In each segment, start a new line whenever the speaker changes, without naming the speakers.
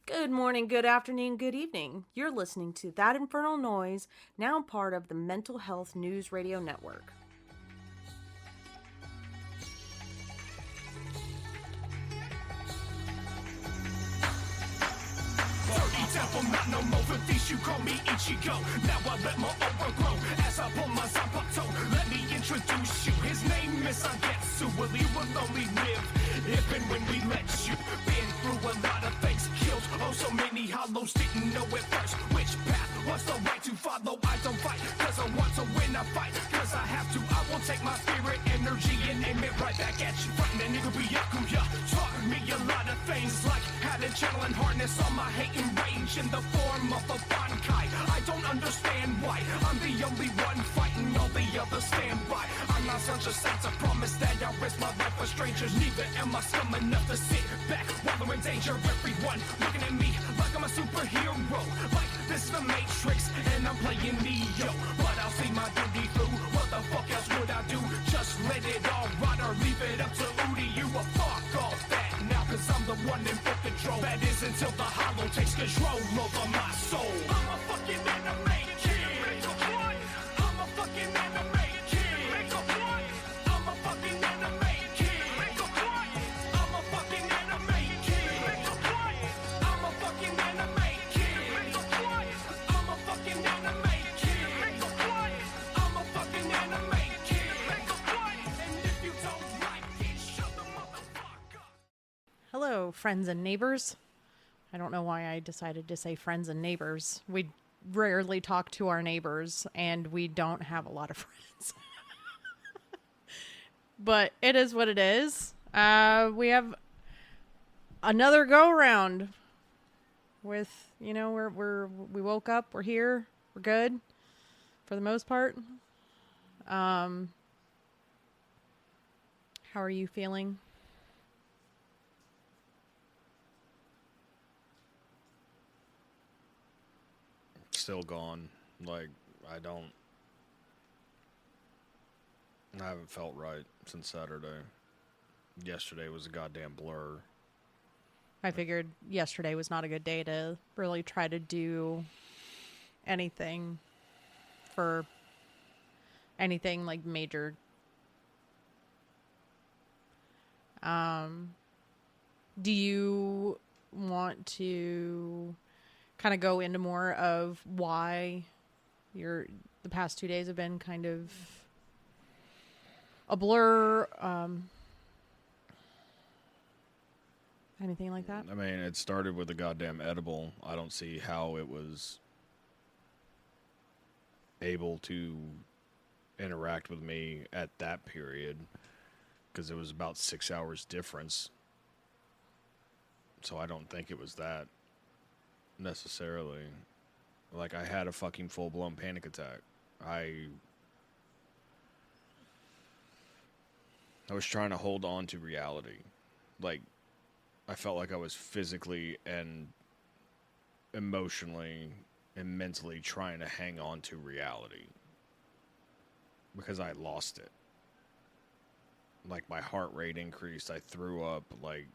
Good morning, good afternoon, good evening. You're listening to That Infernal Noise, now part of the Mental Health News Radio Network.
Devil, not no more for these, you call me Ichigo. Now I let my aura grow as I pull my Zapato. Let me introduce you, his name is Agetsu. Well, he will only live if and when we let you. Been through a lot of things, killed oh so many hollows, didn't know at first which path was the right to follow. I don't fight, cause I want to win a fight, cause I have to. I will take my spirit energy and aim it right back at you. Frightening nigga Byakuya taught me a lot of things, like how to channel and harness all my hate and rage in the form of a bankai. I don't understand why I'm the only one fighting, all the others stand by. I'm not such a saint, I promise that I'll risk my life for strangers. Neither am I scum enough to sit back while they're in danger. Everyone looking at me like I'm a superhero, like this is the Matrix and I'm playing Neo. But I'll see my duty through. What the fuck else would I do? Just let it all rot or leave it up to Udi. You a fuck all that now, cause I'm the one in full control. That is until the hollow takes control over my soul. I'm a fucking anime kid. I'm a fucking anime kid. I'm a fucking anime kid. I'm a fucking anime kid. I'm a fucking anime kid. I'm a fucking anime kid. I'm a fucking anime kid. And if you don't like it, shut the motherfucker up.
Hello, friends and neighbors. I don't know why I decided to say friends and neighbors. We rarely talk to our neighbors, and we don't have a lot of friends. But it is what it is. We have another go-round with, we woke up, we're here, we're good, for the most part. How are you feeling?
Still gone. Like, I haven't felt right since Saturday. Yesterday was a goddamn blur.
I figured yesterday was not a good day to really try to do anything for anything like major. Do you want to kind of go into more of why the past 2 days have been kind of a blur? Anything like that?
I mean, it started with a goddamn edible. I don't see how it was able to interact with me at that period, because it was about 6 hours difference. So I don't think it was that necessarily. Like, I had a fucking full-blown panic attack. I was trying to hold on to reality. Like, I felt like I was physically and emotionally and mentally trying to hang on to reality, because I lost it. Like, my heart rate increased. I threw up. Like,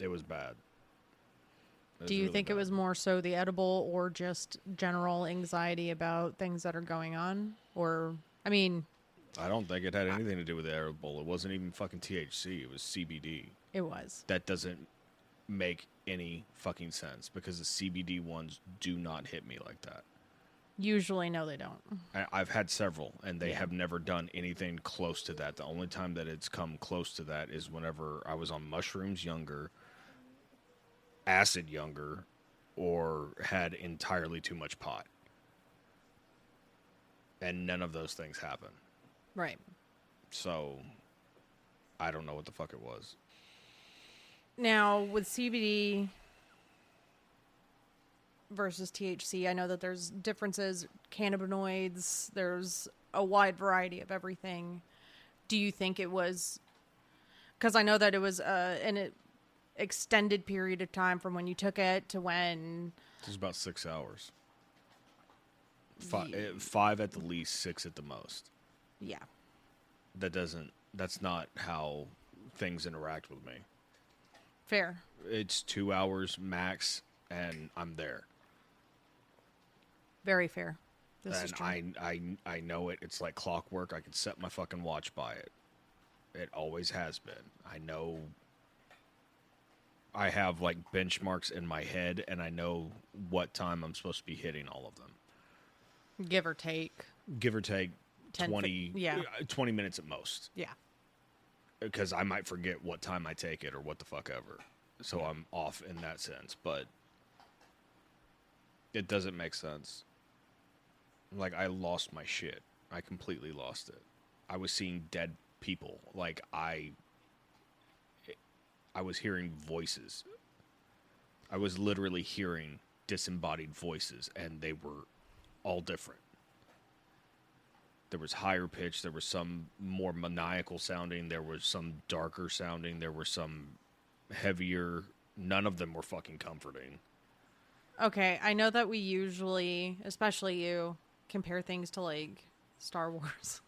it was bad.
Do you think it was more so the edible or just general anxiety about things that are going on? Or, I mean...
I don't think it had anything to do with the edible. It wasn't even fucking THC. It was CBD.
It was.
That doesn't make any fucking sense, because the CBD ones do not hit me like that.
Usually, no, they don't.
I've had several, and they have never done anything close to that. The only time that it's come close to that is whenever I was on mushrooms younger, acid younger, or had entirely too much pot. And none of those things happen.
Right.
So, I don't know what the fuck it was.
Now, with CBD versus THC, I know that there's differences, cannabinoids, there's a wide variety of everything. Do you think it was... Because I know that it was an extended period of time from when you took it to when...
It was about 6 hours. Five at the least, 6 at the most.
Yeah.
That's not how things interact with me.
Fair.
It's 2 hours max, and I'm there.
Very fair. This is true.
And I know it. It's like clockwork. I can set my fucking watch by it. It always has been. I know I have like benchmarks in my head, and I know what time I'm supposed to be hitting all of them.
Give or take.
Give or take 20 minutes at most.
Yeah.
Because I might forget what time I take it or what the fuck ever. So I'm off in that sense. But it doesn't make sense. Like, I lost my shit. I completely lost it. I was seeing dead people. Like, I was hearing voices. I was literally hearing disembodied voices, and they were all different. There was higher pitch. There was some more maniacal sounding. There was some darker sounding. There were some heavier. None of them were fucking comforting.
Okay, I know that we usually, especially you, compare things to like Star Wars.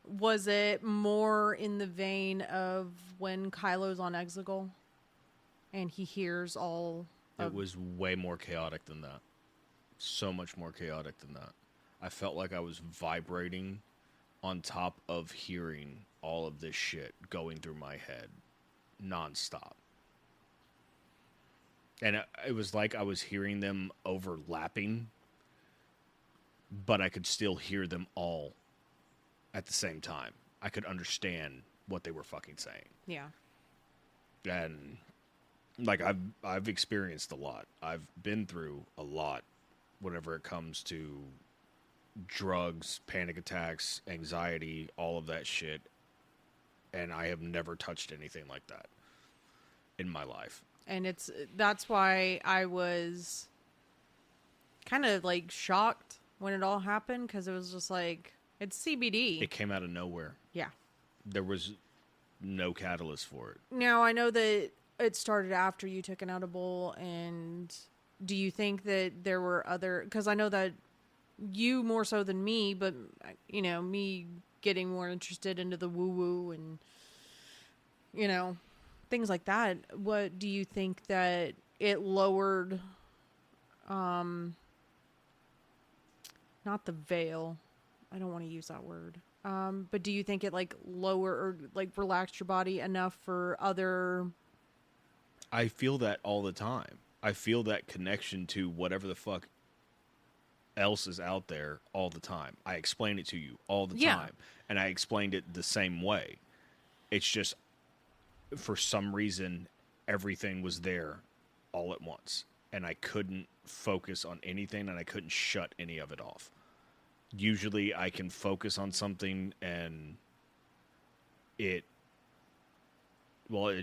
Was it more in the vein of when Kylo's on Exegol and he hears all of...
It was way more chaotic than that. So much more chaotic than that. I felt like I was vibrating on top of hearing all of this shit going through my head nonstop. And it was like I was hearing them overlapping, but I could still hear them all at the same time. I could understand what they were fucking saying.
Yeah.
And like I've experienced a lot. I've been through a lot whenever it comes to drugs, panic attacks, anxiety, all of that shit. And I have never touched anything like that in my life.
And that's why I was kind of like shocked when it all happened, because it was just like, it's CBD.
It came out of nowhere.
Yeah.
There was no catalyst for it.
Now, I know that it started after you took an edible, and do you think that there were other... Because I know that you more so than me, but, you know, me getting more interested into the woo-woo and, you know, things like that. What do you think that it lowered... not the veil. I don't want to use that word. But do you think it like lower or like relaxed your body enough for other...
I feel that all the time. I feel that connection to whatever the fuck else is out there all the time. I explain it to you all the time. And I explained it the same way. It's just, for some reason, everything was there all at once. And I couldn't focus on anything, and I couldn't shut any of it off. Usually I can focus on something, and it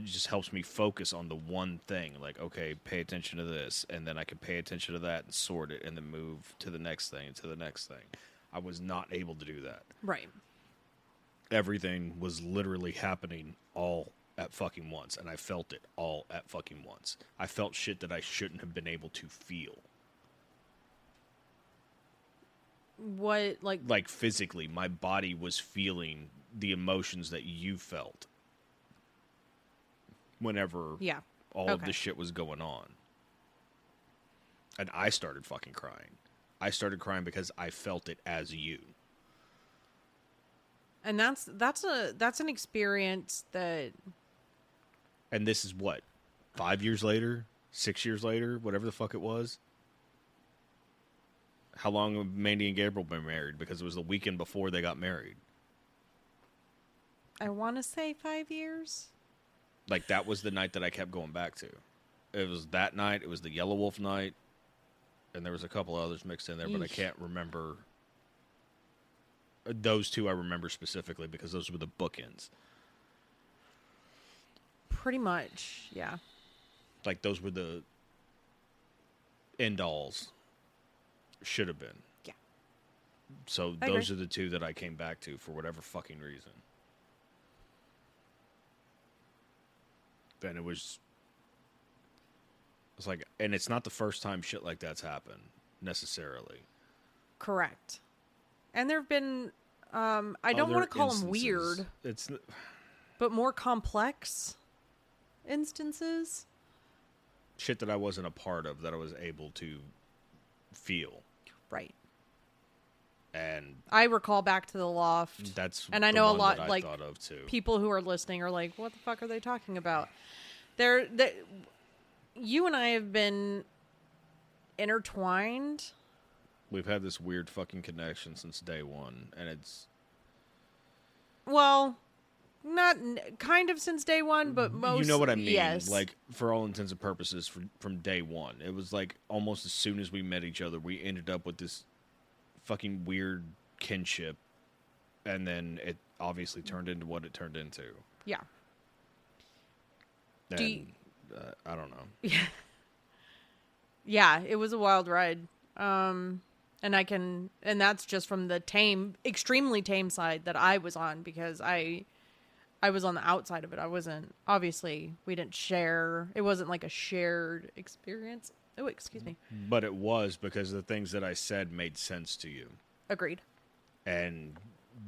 just helps me focus on the one thing. Like, okay, pay attention to this, and then I can pay attention to that and sort it, and then move to the next thing and to the next thing. I was not able to do that.
Right.
Everything was literally happening all at fucking once, and I felt it all at fucking once. I felt shit that I shouldn't have been able to feel.
What, like...
Like, physically, my body was feeling the emotions that you felt whenever all of this shit was going on. And I started fucking crying. I started crying because I felt it as you.
And that's an experience that...
And this is what, 5 years later, 6 years later, whatever the fuck it was. How long have Mandy and Gabriel been married? Because it was the weekend before they got married.
I want to say 5 years.
Like, that was the night that I kept going back to. It was that night. It was the Yellow Wolf night. And there was a couple others mixed in there, but I can't remember. Those two I remember specifically because those were the bookends.
Pretty much, yeah.
Like, those were the end-alls. Should have been.
Yeah.
So those are the two that I came back to for whatever fucking reason. Then it was like, and it's not the first time shit like that's happened, necessarily.
Correct. And there have been, I don't want to call them
instances.
weird,
It's...
but more complex. instances.
Shit that I wasn't a part of, that I was able to feel.
Right.
And
I recall back to the loft.
that's
and I
the
know a
one
lot
that I
like
thought of too.
people who are listening are like, what the fuck are they talking about? You and I have been intertwined.
We've had this weird fucking connection since day one, and it's...
Well, not kind of since day one, but most...
You know what I mean?
Yes.
Like, for all intents and purposes, from day one. It was like, almost as soon as we met each other, we ended up with this fucking weird kinship, and then it obviously turned into what it turned into.
Yeah.
And, I don't know.
Yeah, it was a wild ride. And that's just from the extremely tame side that I was on, because I was on the outside of it. I wasn't, obviously, we didn't share. It wasn't like a shared experience. Oh, excuse me.
But it was, because the things that I said made sense to you.
Agreed.
And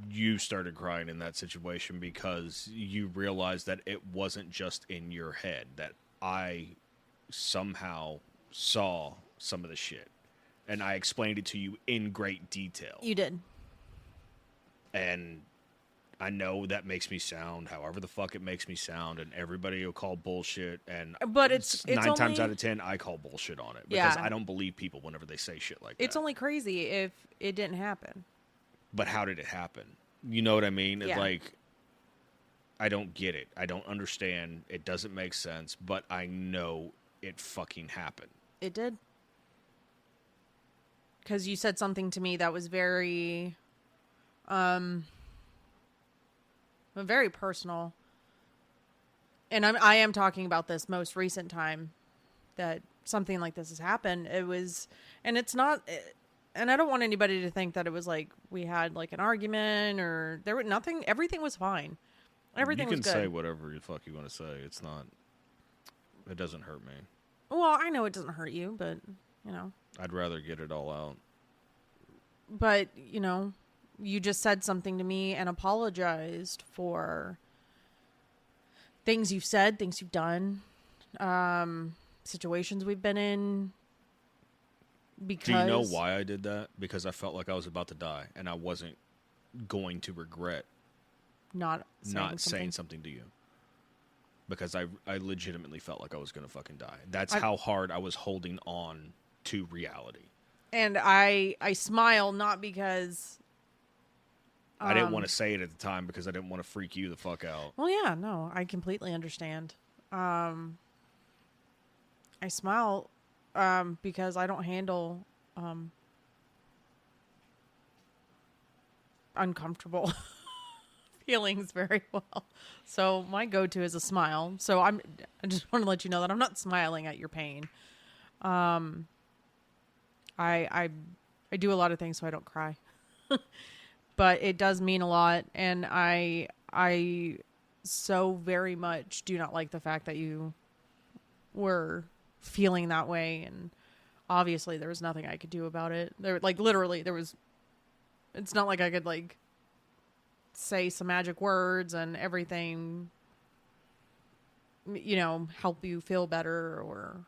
you started crying in that situation because you realized that it wasn't just in your head, that I somehow saw some of the shit. And I explained it to you in great detail.
You did.
And I know that makes me sound however the fuck it makes me sound, and everybody will call bullshit. And
but it's
9
only,
times out of 10, I call bullshit on it because
Yeah.
I don't believe people whenever they say shit like that.
It's only crazy if it didn't happen.
But how did it happen? You know what I mean?
Yeah.
Like, I don't get it. I don't understand. It doesn't make sense, but I know it fucking happened.
It did. Because you said something to me that was very, very personal. And I am talking about this most recent time that something like this has happened. It was, and it's not, and I don't want anybody to think that it was like we had like an argument or there was nothing. Everything was fine. Everything was good.
You can say whatever the fuck you want to say. It's not, it doesn't hurt me.
Well, I know it doesn't hurt you, but, you know.
I'd rather get it all out.
But, you know, you just said something to me and apologized for things you've said, things you've done, situations we've been in. Because...
Do you know why I did that? Because I felt like I was about to die, and I wasn't going to regret
not
saying something to you. Because I legitimately felt like I was going to fucking die. That's how hard I was holding on to reality.
And I smile not because...
I didn't want to say it at the time because I didn't want to freak you the fuck out.
Well, yeah, no, I completely understand. I smile because I don't handle uncomfortable feelings very well. So my go-to is a smile. So I just want to let you know that I'm not smiling at your pain. I do a lot of things so I don't cry. But it does mean a lot, and I so very much do not like the fact that you were feeling that way, and obviously there was nothing I could do about it. There, like, literally, there was... It's not like I could, like, say some magic words and everything, you know, help you feel better, or...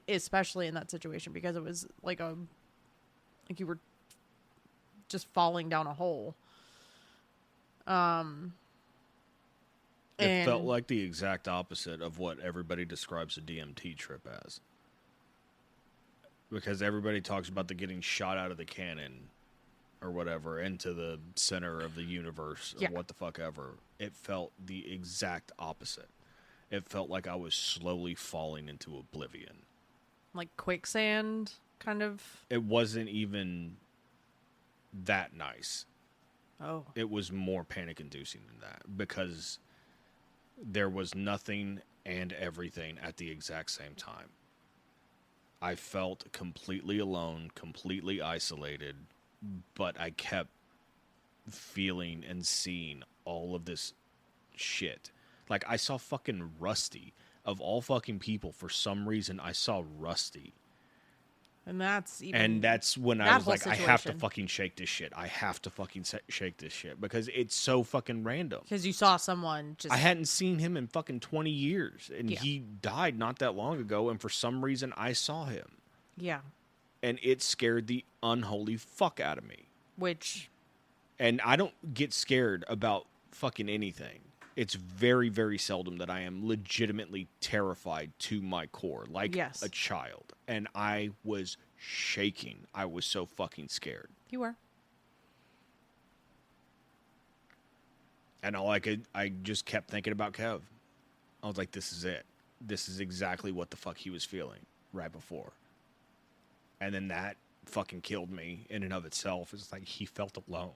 especially in that situation, because it was like you were just falling down a hole.
It felt like the exact opposite of what everybody describes a DMT trip as. Because everybody talks about the getting shot out of the cannon or whatever into the center of the universe or what the fuck ever. It felt the exact opposite. It felt like I was slowly falling into oblivion.
Like quicksand, kind of?
It wasn't even that nice.
Oh.
It was more panic-inducing than that, because there was nothing and everything at the exact same time. I felt completely alone, completely isolated, but I kept feeling and seeing all of this shit. Like, I saw fucking Rusty. Of all fucking people, for some reason, I saw Rusty.
And that's even...
And that's when I
that
was
whole
like, I have to
situation.
fucking shake this shit. I have to fucking shake this shit because it's so fucking random.
Because you saw someone just...
I hadn't seen him in fucking 20 years, and
Yeah.
he died not that long ago, and for some reason I saw him.
Yeah.
And it scared the unholy fuck out of me.
Which...
And I don't get scared about fucking anything. It's very, very seldom that I am legitimately terrified to my core, like
Yes.
a child. And I was shaking. I was so fucking scared.
You were.
And I just kept thinking about Kev. I was like, this is it. This is exactly what the fuck he was feeling right before. And then that fucking killed me in and of itself. It's like he felt alone.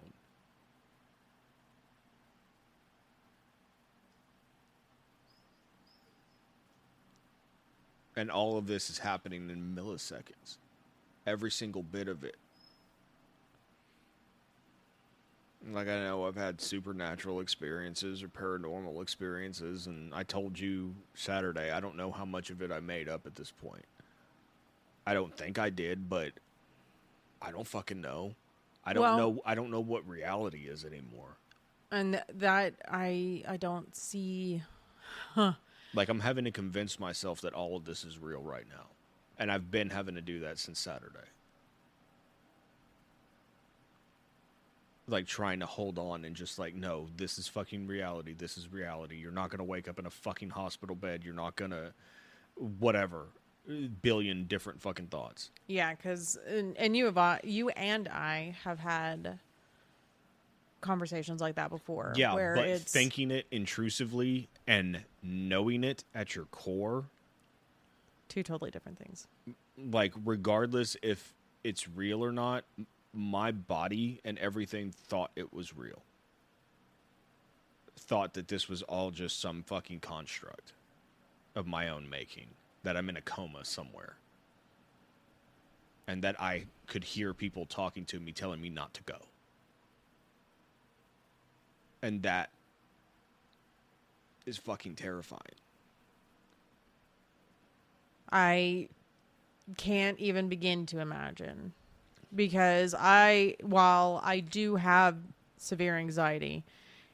And all of this is happening in milliseconds. Every single bit of it. Like, I know I've had supernatural experiences or paranormal experiences, and I told you Saturday, I don't know how much of it I made up at this point. I don't think I did, but I don't fucking know. I don't know what reality is anymore.
And that I don't see...
Like, I'm having to convince myself that all of this is real right now. And I've been having to do that since Saturday. Like, trying to hold on and just like, no, this is fucking reality. This is reality. You're not going to wake up in a fucking hospital bed. You're not going to... Whatever. Billion different fucking thoughts.
Yeah, because... And you and I have had conversations like that before.
Yeah,
where
but
it's
thinking it intrusively and knowing it at your core,
two totally different things.
like regardless if it's real or not, my body and everything thought it was real. Thought that this was all just some fucking construct of my own making, that I'm in a coma somewhere. And that I could hear people talking to me telling me not to go. And that is fucking terrifying.
I can't even begin to imagine, because while I do have severe anxiety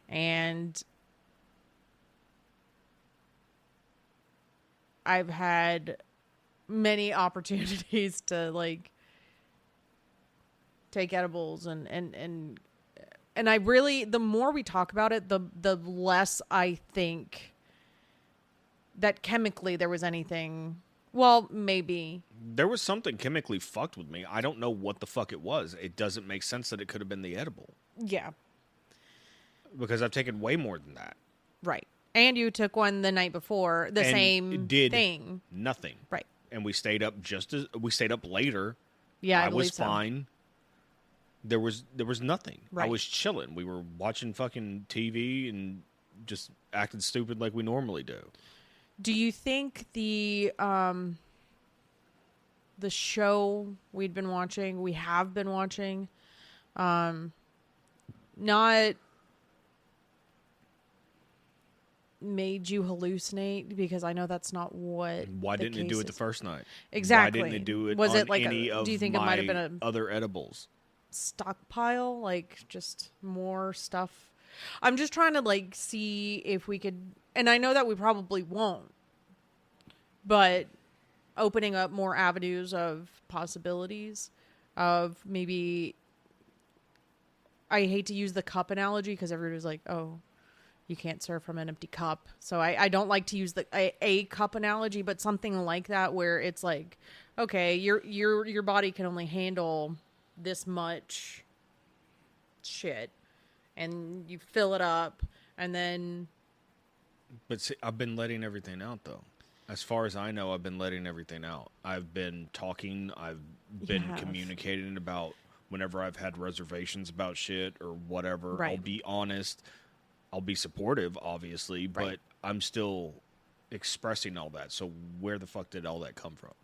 and I've had many opportunities to like take edibles and I really, the more we talk about it, the less I think that chemically there was anything. Well, maybe.
There was something chemically fucked with me. I don't know what the fuck it was. It doesn't make sense that it could have been the edible.
Yeah.
Because I've taken way more than that.
Right. And you took one the night before, the
And
same
it did
thing.
Nothing.
Right.
And we stayed up we stayed up later.
Yeah, I
was
believe so.
fine. There was nothing. I
Right.
was chilling. We were watching fucking TV and just acting stupid like we normally do.
Do you think the show we have been watching, not made you hallucinate? Because I know that's not what.
Why
the
didn't it do
case
it the
is.
first night?
Exactly.
Why didn't it do it
Was
on
it like
any of
do you think it might have been a
other edibles?
stockpile, like just more stuff? I'm just trying to like see if we could, and I know that we probably won't, but opening up more avenues of possibilities of maybe, I hate to use the cup analogy because everybody's like, oh, you can't serve from an empty cup. So I don't like to use a cup analogy, but something like that where it's like, okay, your body can only handle this much shit, and you fill it up, and then.
But see, I've been letting everything out, though. As far as I know, I've been letting everything out. I've been talking. I've been communicating about whenever I've had reservations about shit or whatever.
Right.
I'll be honest. I'll be supportive, obviously,
Right.
but I'm still expressing all that. So where the fuck did all that come from?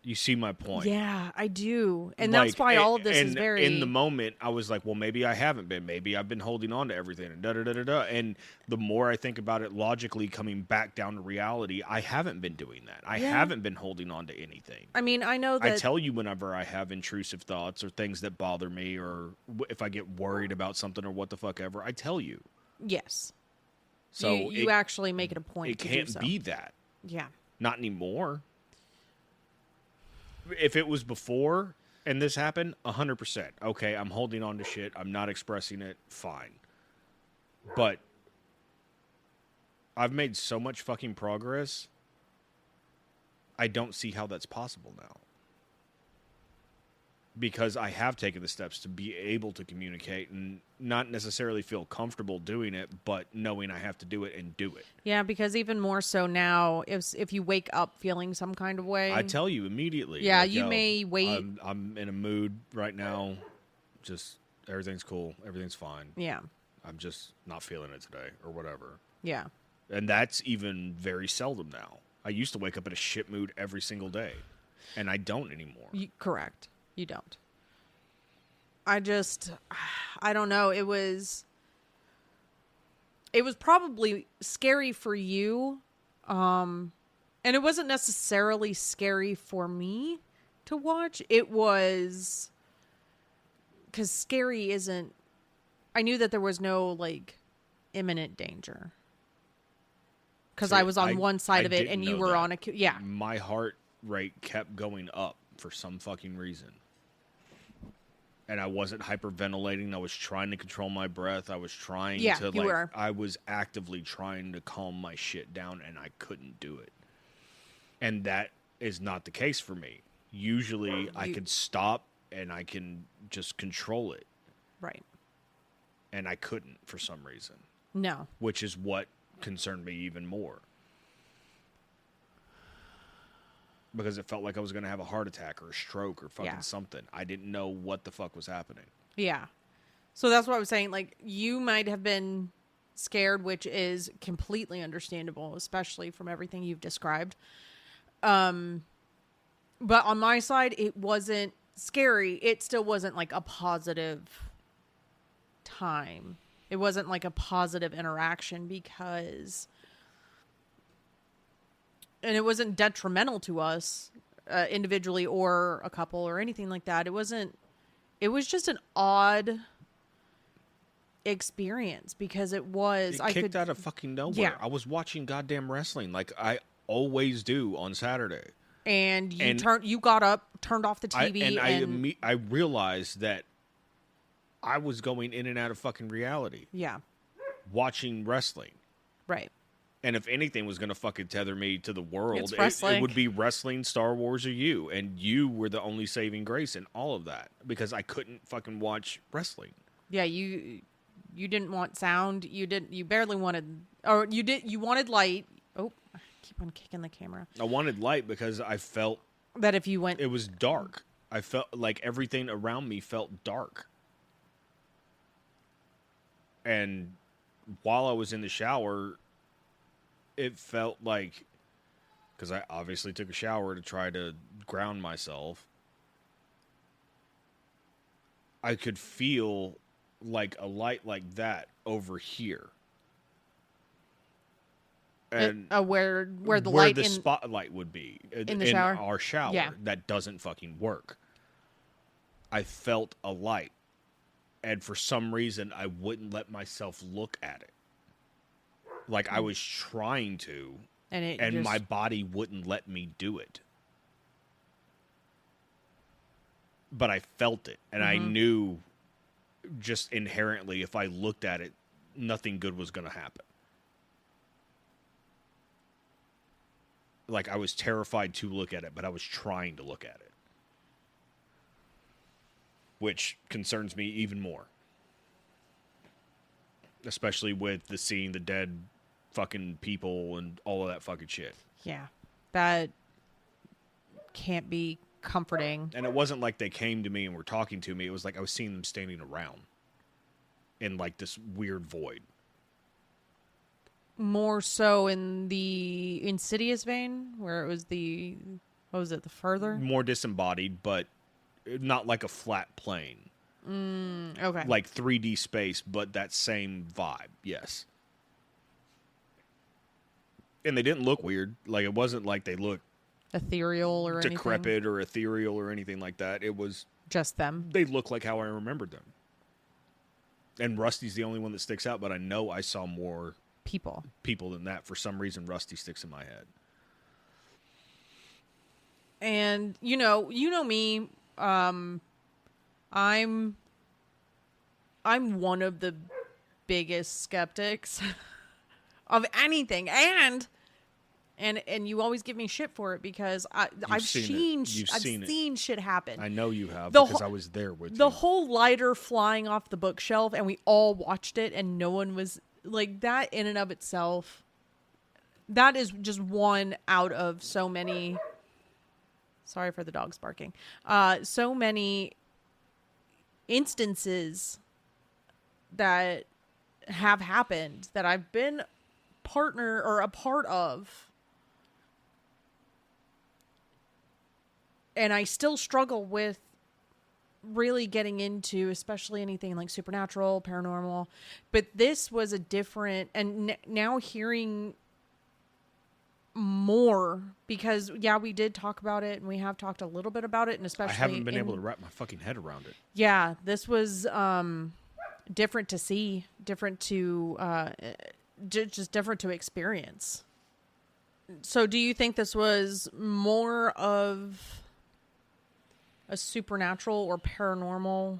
You see my point?
Yeah, I do. And
Like,
that's why all of this is very...
In the moment, I was like, well, maybe I haven't been. Maybe I've been holding on to everything. And da-da-da-da-da. And the more I think about it logically, coming back down to reality, I haven't been doing that. I haven't been holding on to anything.
I mean, I know that...
I tell you whenever I have intrusive thoughts or things that bother me or if I get worried about something or what the fuck ever, I tell you.
Yes.
So
you actually make it a point to do so.
It can't be that.
Yeah.
Not anymore. If it was before and this happened, 100%. Okay, I'm holding on to shit. I'm not expressing it. Fine. But I've made so much fucking progress. I don't see how that's possible now. Because I have taken the steps to be able to communicate and not necessarily feel comfortable doing it, but knowing I have to do it and do it.
Yeah, because even more so now, if you wake up feeling some kind of way...
I tell you immediately.
Yeah,
like,
you may wait...
I'm in a mood right now. Just, everything's cool. Everything's fine.
Yeah.
I'm just not feeling it today or whatever.
Yeah.
And that's even very seldom now. I used to wake up in a shit mood every single day, and I don't anymore.
Correct. You don't. I don't know. It was probably scary for you. And it wasn't necessarily scary for me to watch. It was because scary isn't, I knew that there was no like imminent danger. Because I was on one side of it and you were on yeah.
My heart rate kept going up for some fucking reason. And I wasn't hyperventilating. I was trying to control my breath. I was trying to I was actively trying to calm my shit down and I couldn't do it. And that is not the case for me. Usually I can stop and I can just control it.
Right.
And I couldn't for some reason.
No.
Which is what concerned me even more. Because it felt like I was going to have a heart attack or a stroke or fucking something. I didn't know what the fuck was happening.
Yeah. So that's what I was saying. Like, you might have been scared, which is completely understandable, especially from everything you've described. But on my side, it wasn't scary. It still wasn't like a positive time. It wasn't like a positive interaction because... And it wasn't detrimental to us individually or a couple or anything like that. It was just an odd experience because it kicked
out of fucking nowhere.
Yeah.
I was watching goddamn wrestling like I always do on Saturday.
And you got up, turned off the TV,
I realized that I was going in and out of fucking reality.
Yeah.
Watching wrestling.
Right.
And if anything was going to fucking tether me to the world,
it
would be wrestling, Star Wars, or you. And you were the only saving grace in all of that because I couldn't fucking watch wrestling.
Yeah, you didn't want sound. You barely wanted, or you wanted light. Oh, I keep on kicking the camera.
I wanted light because I felt
that if you went,
it was dark. I felt like everything around me felt dark. And while I was in the shower, it felt like, because I obviously took a shower to try to ground myself, I could feel like a light like that over here. And
where the
spotlight would be
in the shower?
Our shower.
Yeah.
That doesn't fucking work. I felt a light. And for some reason, I wouldn't let myself look at it. Like I was trying to, and my body wouldn't let me do it. But I felt it, and I knew just inherently if I looked at it, nothing good was going to happen. Like I was terrified to look at it, but I was trying to look at it. Which concerns me even more. Especially with seeing the dead fucking people and all of that fucking shit.
Yeah. That can't be comforting.
And it wasn't like they came to me and were talking to me. It was like I was seeing them standing around in like this weird void.
More so in the Insidious vein, where it was the What was it? The further?
More disembodied, but not like a flat plane.
Okay.
Like 3D space, but that same vibe. Yes. And they didn't look weird. Like, it wasn't like they looked
Ethereal or
decrepit
anything?
or ethereal or anything like that. It was...
Just them.
They look like how I remembered them. And Rusty's the only one that sticks out, but I know I saw more
People.
than that. For some reason, Rusty sticks in my head.
And you know me. I'm one of the biggest skeptics of anything, and you always give me shit for it because I've seen shit happen.
I know you have because I was there with you.
The whole lighter flying off the bookshelf, and we all watched it, and no one was like that. In and of itself, that is just one out of so many. Sorry for the dogs barking. So many instances that have happened that I've been a part of. And I still struggle with really getting into, especially anything like supernatural, paranormal. But this was a different, and now hearing more, because we did talk about it and we have talked a little bit about it, and especially
I haven't been able to wrap my fucking head around it.
Yeah, this was different to see, different to just different to experience. So do you think this was more of a supernatural or paranormal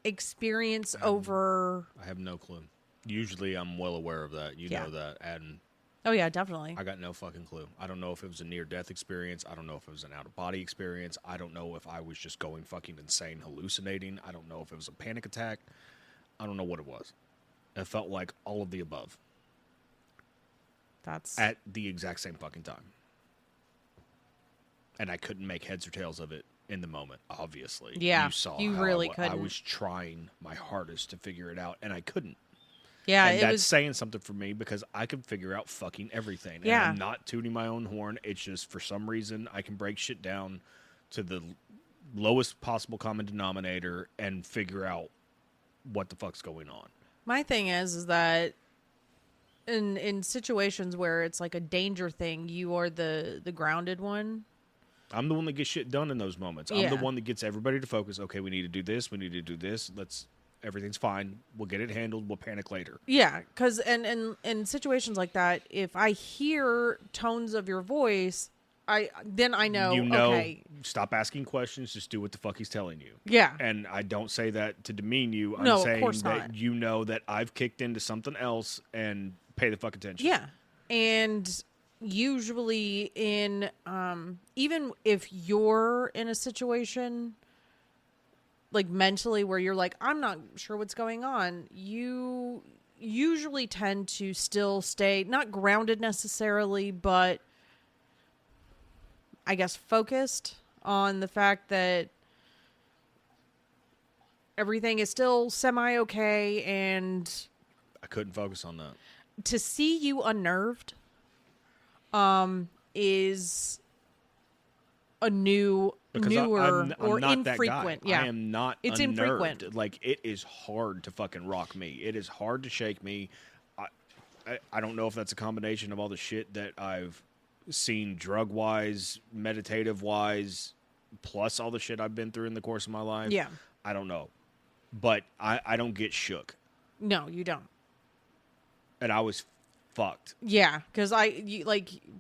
experience over...
I have no clue. Usually I'm well aware of that. You know that, and
oh yeah, definitely.
I got no fucking clue. I don't know if it was a near-death experience. I don't know if it was an out-of-body experience. I don't know if I was just going fucking insane, hallucinating. I don't know if it was a panic attack. I don't know what it was. It felt like all of the above.
That's...
At the exact same fucking time. And I couldn't make heads or tails of it in the moment, obviously.
Yeah,
You saw
you
how
really
I
couldn't.
was trying my hardest to figure it out, and I couldn't.
Yeah,
and
it
that's
was
saying something for me because I can figure out fucking everything.
Yeah.
And I'm not tooting my own horn. It's just for some reason I can break shit down to the lowest possible common denominator and figure out what the fuck's going on.
My thing is that in situations where it's like a danger thing, you are the grounded one.
I'm the one that gets shit done in those moments. I'm the one that gets everybody to focus. Okay, we need to do this. We need to do this. Everything's fine. We'll get it handled. We'll panic later.
Yeah, because in situations like that, if I hear tones of your voice, I know. Okay,
stop asking questions. Just do what the fuck he's telling you.
Yeah.
And I don't say that to demean you. I'm
No, of
saying
course
that
not.
you know that I've kicked into something else and pay the fuck attention.
Yeah, and usually in even if you're in a situation like mentally where you're like, I'm not sure what's going on, you usually tend to still stay not grounded necessarily, but I guess focused on the fact that everything is still semi-okay. And
I couldn't focus on that.
to see you unnerved is a newer
I'm
or
not
infrequent.
That guy.
Yeah,
I am not.
It's
unnerved.
infrequent.
Like, it is hard to fucking rock me. It is hard to shake me. I don't know if that's a combination of all the shit that I've seen drug wise, meditative wise, plus all the shit I've been through in the course of my life.
Yeah,
I don't know, but I don't get shook.
No, you don't.
And I was fucked.
Yeah, because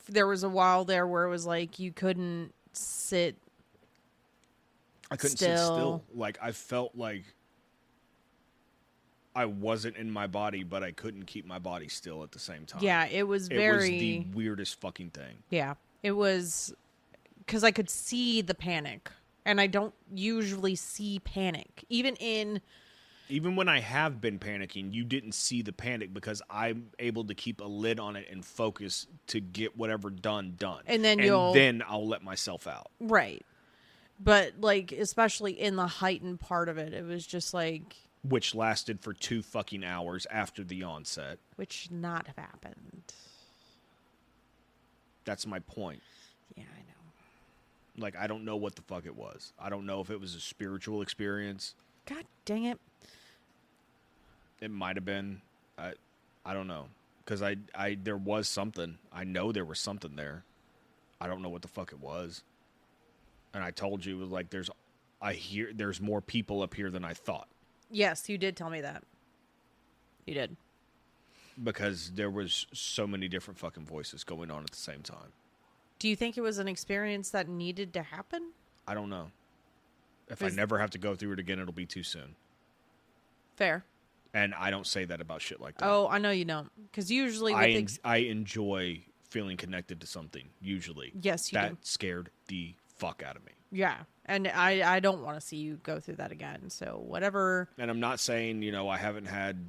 there was a while there where it was like you couldn't sit.
I couldn't sit still. Like, I felt like I wasn't in my body, but I couldn't keep my body still at the same time.
Yeah, it was
It was the weirdest fucking thing.
Yeah, it was because I could see the panic, and I don't usually see panic, even
when I have been panicking, you didn't see the panic because I'm able to keep a lid on it and focus to get whatever done.
And then
I'll let myself out.
Right. But, like, especially in the heightened part of it, it was just like...
Which lasted for 2 fucking hours after the onset.
Which should not have happened.
That's my point.
Yeah, I know.
Like, I don't know what the fuck it was. I don't know if it was a spiritual experience.
God dang it.
It might have been. I don't know. Because there was something. I know there was something there. I don't know what the fuck it was. And I told you, it was like, there's more people up here than I thought.
Yes, you did tell me that. You did.
Because there was so many different fucking voices going on at the same time.
Do you think it was an experience that needed to happen?
I don't know. If I never have to go through it again, it'll be too soon.
Fair.
And I don't say that about shit like that.
Oh, I know you don't. Because usually
I enjoy feeling connected to something, usually.
Yes, you do.
That scared the fuck out of me.
Yeah. And I don't want to see you go through that again. So whatever.
And I'm not saying, I haven't had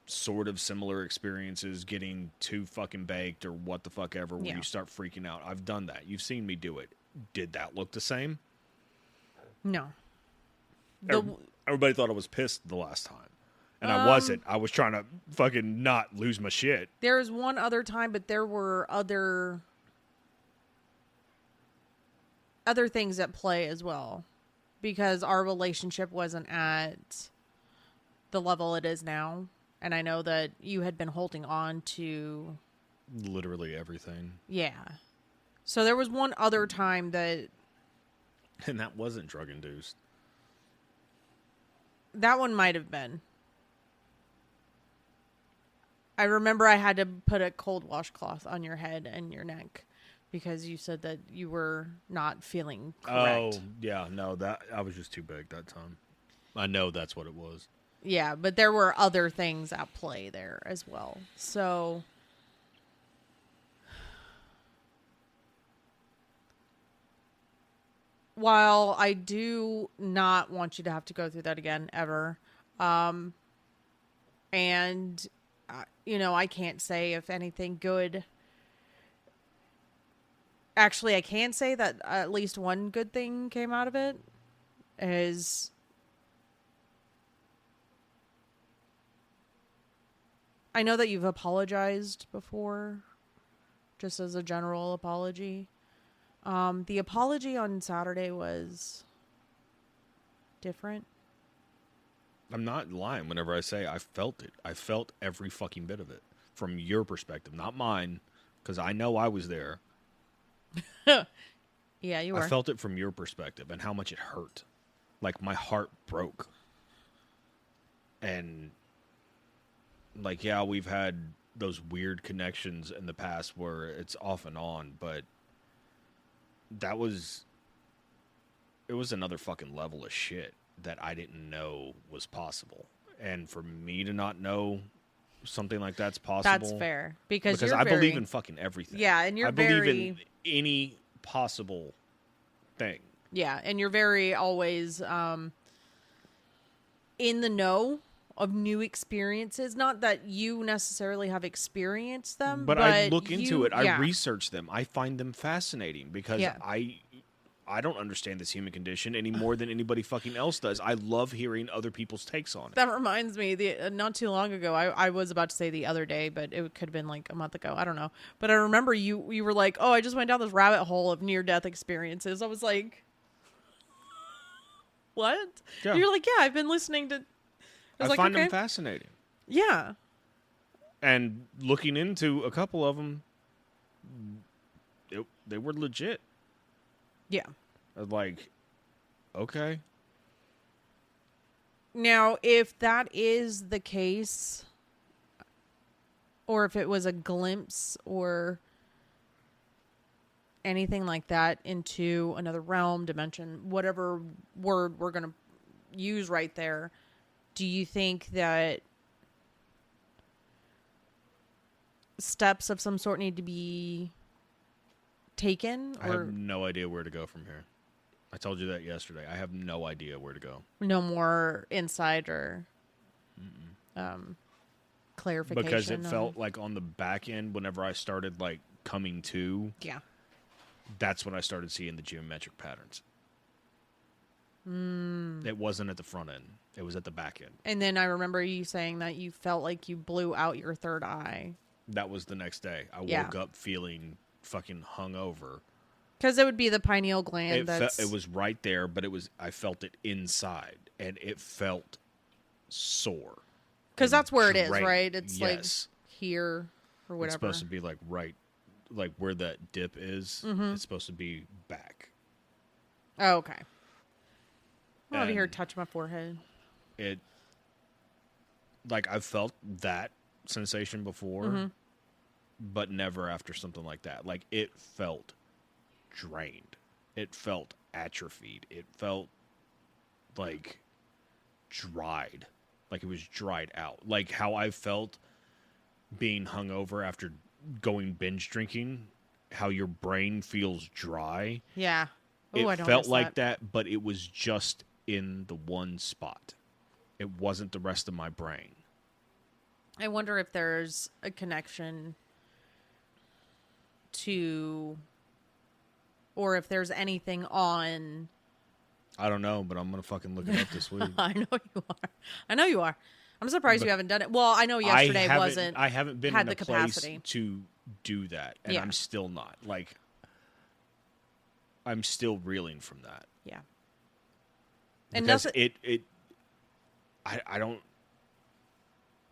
sort of similar experiences getting too fucking baked or what the fuck ever where you start freaking out. I've done that. You've seen me do it. Did that look the same?
No.
Everybody thought I was pissed the last time. And I wasn't. I was trying to fucking not lose my shit.
There was one other time, but there were other things at play as well. Because our relationship wasn't at the level it is now. And I know that you had been holding on to
literally everything.
Yeah. So there was one other time that...
And that wasn't drug-induced.
That one might have been. I remember I had to put a cold washcloth on your head and your neck because you said that you were not feeling correct.
Oh, yeah. No, I was just too big that time. I know that's what it was.
Yeah, but there were other things at play there as well. So... While I do not want you to have to go through that again, ever, and, I can't say if anything good. Actually, I can say that at least one good thing came out of it is I know that you've apologized before, just as a general apology. The apology on Saturday was different.
I'm not lying whenever I say I felt it. I felt every fucking bit of it from your perspective, not mine, because I know I was there.
Yeah, you were.
I felt it from your perspective and how much it hurt. Like, my heart broke. And, like, yeah, we've had those weird connections in the past where it's off and on, but it was another fucking level of shit that I didn't know was possible. And for me to not know something like that's possible.
That's fair. Because
I believe in fucking everything.
Yeah, and
I believe in any possible thing.
Yeah, and you're very always in the know of new experiences. Not that you necessarily have experienced them,
but I look into it. I research them. I find them fascinating because I don't understand this human condition any more than anybody fucking else does. I love hearing other people's takes on it.
That reminds me, not too long ago, I was about to say the other day, but it could have been like a month ago. I don't know. But I remember you were like, oh, I just went down this rabbit hole of near-death experiences. I was like, what?
Yeah.
You're like, yeah, I've been listening to...
I find them fascinating.
Yeah.
And looking into a couple of them, they were legit.
Yeah.
I was like, okay.
Now, if that is the case, or if it was a glimpse or anything like that into another realm, dimension, whatever word we're going to use right there, do you think that steps of some sort need to be taken?
I have no idea where to go from here. I told you that yesterday. I have no idea where to go.
No more insight or clarification?
Because it felt like on the back end, whenever I started like coming to, that's when I started seeing the geometric patterns. It wasn't at the front end. It was at the back end.
And then I remember you saying that you felt like you blew out your third eye.
That was the next day. I woke up feeling fucking hungover
Because it would be the pineal gland.
It was right there, but I felt it inside, and it felt sore.
Because that's where it is,
drained.
right? It's like
Yes.
here or whatever.
It's supposed to be like right, like where that dip is. It's supposed to be back.
Oh, okay. I'm over
And
here touch my forehead.
It, like, I've felt that sensation before, but never after something like that. Like, it felt drained. It felt atrophied. It felt like dried. Like it was dried out. Like how I felt being hungover after going binge drinking, how your brain feels dry.
Yeah. Ooh, I
It
don't
felt
miss
like that, but it was just in the one spot. It wasn't the rest of my brain.
I wonder if there's a connection to, or if there's anything on.
I don't know, but I'm going to fucking look it up this week.
I know you are. I know you are. I'm surprised you haven't done it. Well, I know yesterday wasn't.
I haven't been
had
in
the
a place
capacity
to do that, and
Yeah.
I'm still not. Like, I'm still reeling from that.
Yeah. And
Because
nothing.
I don't.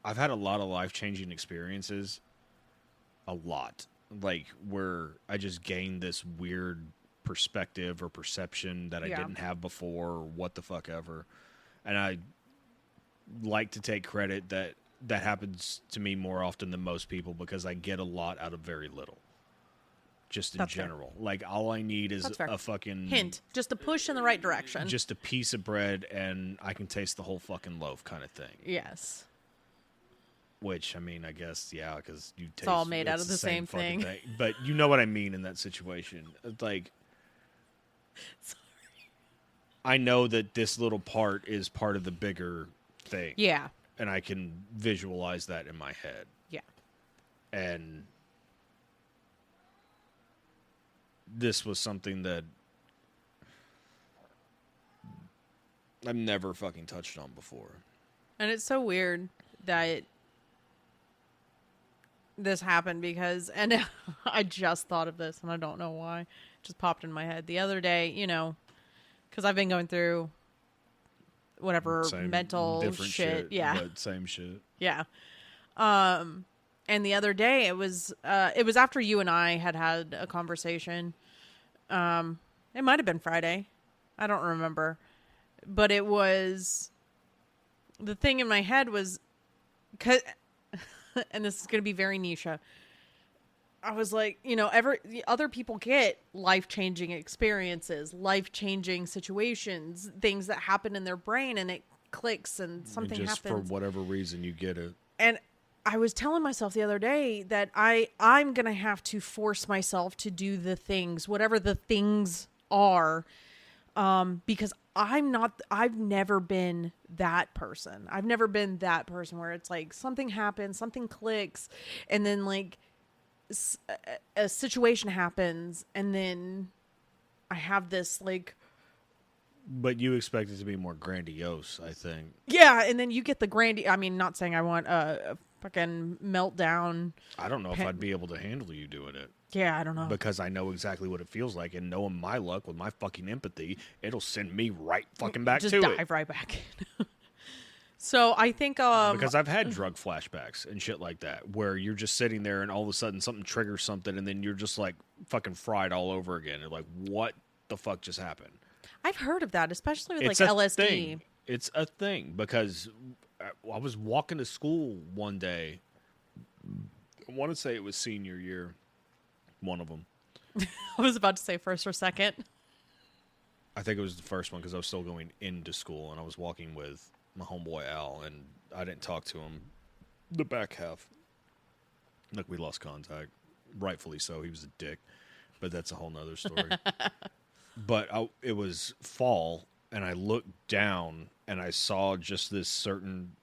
I've had a lot of life-changing experiences. A lot. Like, where I just gained this weird perspective or perception that I
Yeah.
didn't have before, or what the fuck ever. And I like to take credit that happens to me more often than most people, because I get a lot out of very little. Just in
That's fair.
general. Like, all I need is
That's fair.
a fucking
Hint. Just a push in the right direction.
just a piece of bread, and I can taste the whole fucking loaf kind of thing.
Yes.
Which, I mean, I guess, yeah, because you taste
all made out
it's
of the same
fucking
thing.
But you know what I mean in that situation. It's like, I know that this little part is part of the bigger thing.
Yeah.
And I can visualize that in my head.
Yeah.
And this was something that I've never fucking touched on before.
And it's so weird that this happened because, and I just thought of this and I don't know why. It just popped in my head the other day, you know, because I've been going through whatever mental
different
shit. Yeah.
But same shit.
Yeah. And the other day it was after you and I had a conversation. It might have been Friday. I don't remember. But it was, the thing in my head was, and this is going to be very niche. I was like, you know, other people get life-changing experiences, life-changing situations, things that happen in their brain, and it clicks and something
just
happens.
For whatever reason, you get it.
And I was telling myself the other day that I'm going to have to force myself to do the things, whatever the things are, because I've never been that person. I've never been that person where it's like something happens, something clicks, and then like a situation happens, and then I have this like.
But you expect it to be more grandiose, I think.
Yeah, and then you get the I mean, not saying I want a fucking meltdown.
I don't know if I'd be able to handle you doing it.
Yeah, I don't know.
Because I know exactly what it feels like, and knowing my luck with my fucking empathy, it'll send me right fucking back
Just
to
dive
it.
right back in. So I think
because I've had drug flashbacks and shit like that, where you're just sitting there and all of a sudden something triggers something, and then you're just like fucking fried all over again. And like, what the fuck just happened?
I've heard of that, especially with
It's
like
a
LSD.
thing. It's a thing, because I was walking to school one day. I want to say it was senior year, one of them.
I was about to say first or second.
I think it was the first one, because I was still going into school, and I was walking with my homeboy Al, and I didn't talk to him the back half. Look, we lost contact. Rightfully so. He was a dick, but that's a whole nother story. But it was fall, and I looked down, and I saw just this certain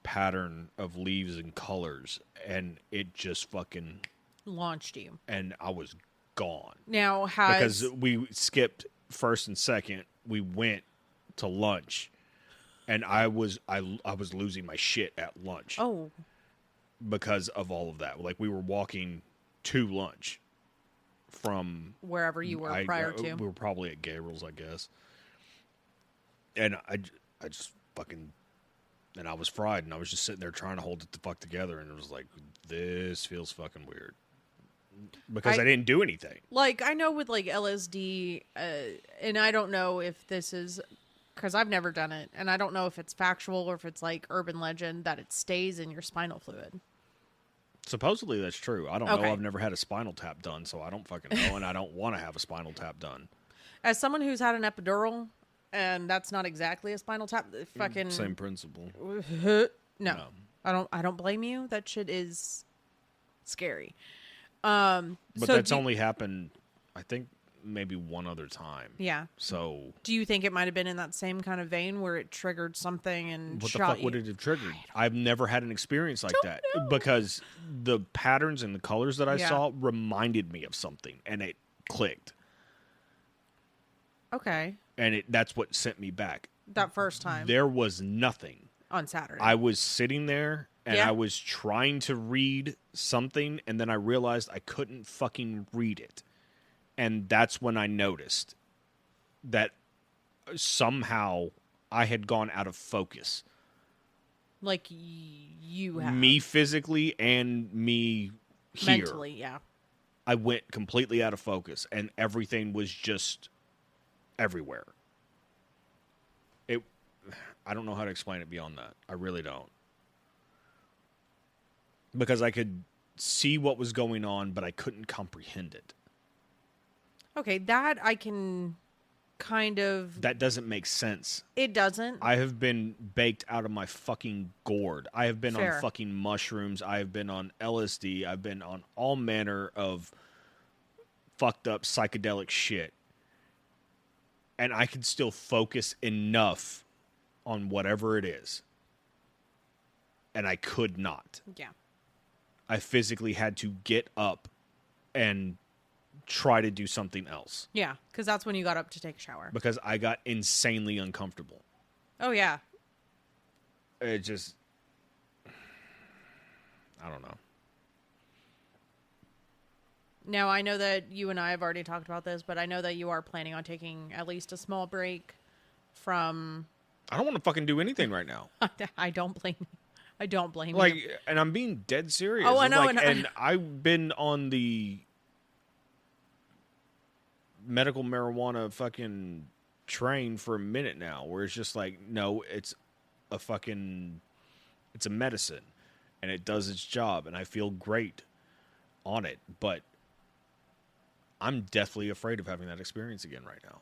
pattern of leaves and colors, and it just fucking
Launched you.
and I was gone.
Now,
Because we skipped first and second, we went to lunch, and I was losing my shit at lunch.
Oh.
Because of all of that. Like, we were walking to lunch from
wherever you were prior to.
We were probably at Gabriel's, I guess. And I just fucking, and I was fried, and I was just sitting there trying to hold it the fuck together, and it was like, this feels fucking weird. Because I didn't do anything.
Like, I know with, like, LSD, and I don't know if this is, because I've never done it, and I don't know if it's factual or if it's, like, urban legend, that it stays in your spinal fluid.
Supposedly that's true. I don't
Okay.
know. I've never had a spinal tap done, so I don't fucking know, and I don't want to have a spinal tap done.
As someone who's had an epidural, and that's not exactly a spinal tap, fucking...
Same principle.
No. I don't blame you. That shit is scary. But so
that's only happened, I think, maybe one other time.
Yeah.
So
do you think it might have been in that same kind of vein where it triggered something and
what
shot
the fuck
you?
would it have triggered? I've never had an experience like that because the patterns and the colors that I saw reminded me of something, and it clicked.
Okay.
And that's what sent me back.
That first time.
There was nothing.
On Saturday.
I was sitting there, and
Yeah.
I was trying to read something, and then I realized I couldn't fucking read it. And that's when I noticed that somehow I had gone out of focus.
Like you have.
Me physically and me here.
Mentally, yeah.
I went completely out of focus, and everything was just everywhere. I don't know how to explain it beyond that. I really don't. Because I could see what was going on, but I couldn't comprehend it.
Okay, that I can kind of...
That doesn't make sense.
It doesn't.
I have been baked out of my fucking gourd. I have been
Fair.
on fucking mushrooms. I have been on LSD. I've been on all manner of fucked up psychedelic shit. And I can still focus enough on whatever it is. And I could not.
Yeah.
I physically had to get up and try to do something else.
Yeah, because that's when you got up to take a shower.
Because I got insanely uncomfortable.
Oh, yeah.
It just... I don't know.
Now, I know that you and I have already talked about this, but I know that you are planning on taking at least a small break from...
I don't want to fucking do anything right now.
I don't blame you. I don't blame
Like,
you.
and I'm being dead serious.
Oh, I know,
Like,
I know.
and I've been on the medical marijuana fucking train for a minute now, where it's just like, no, it's a medicine, and it does its job, and I feel great on it, but I'm deathly afraid of having that experience again right now.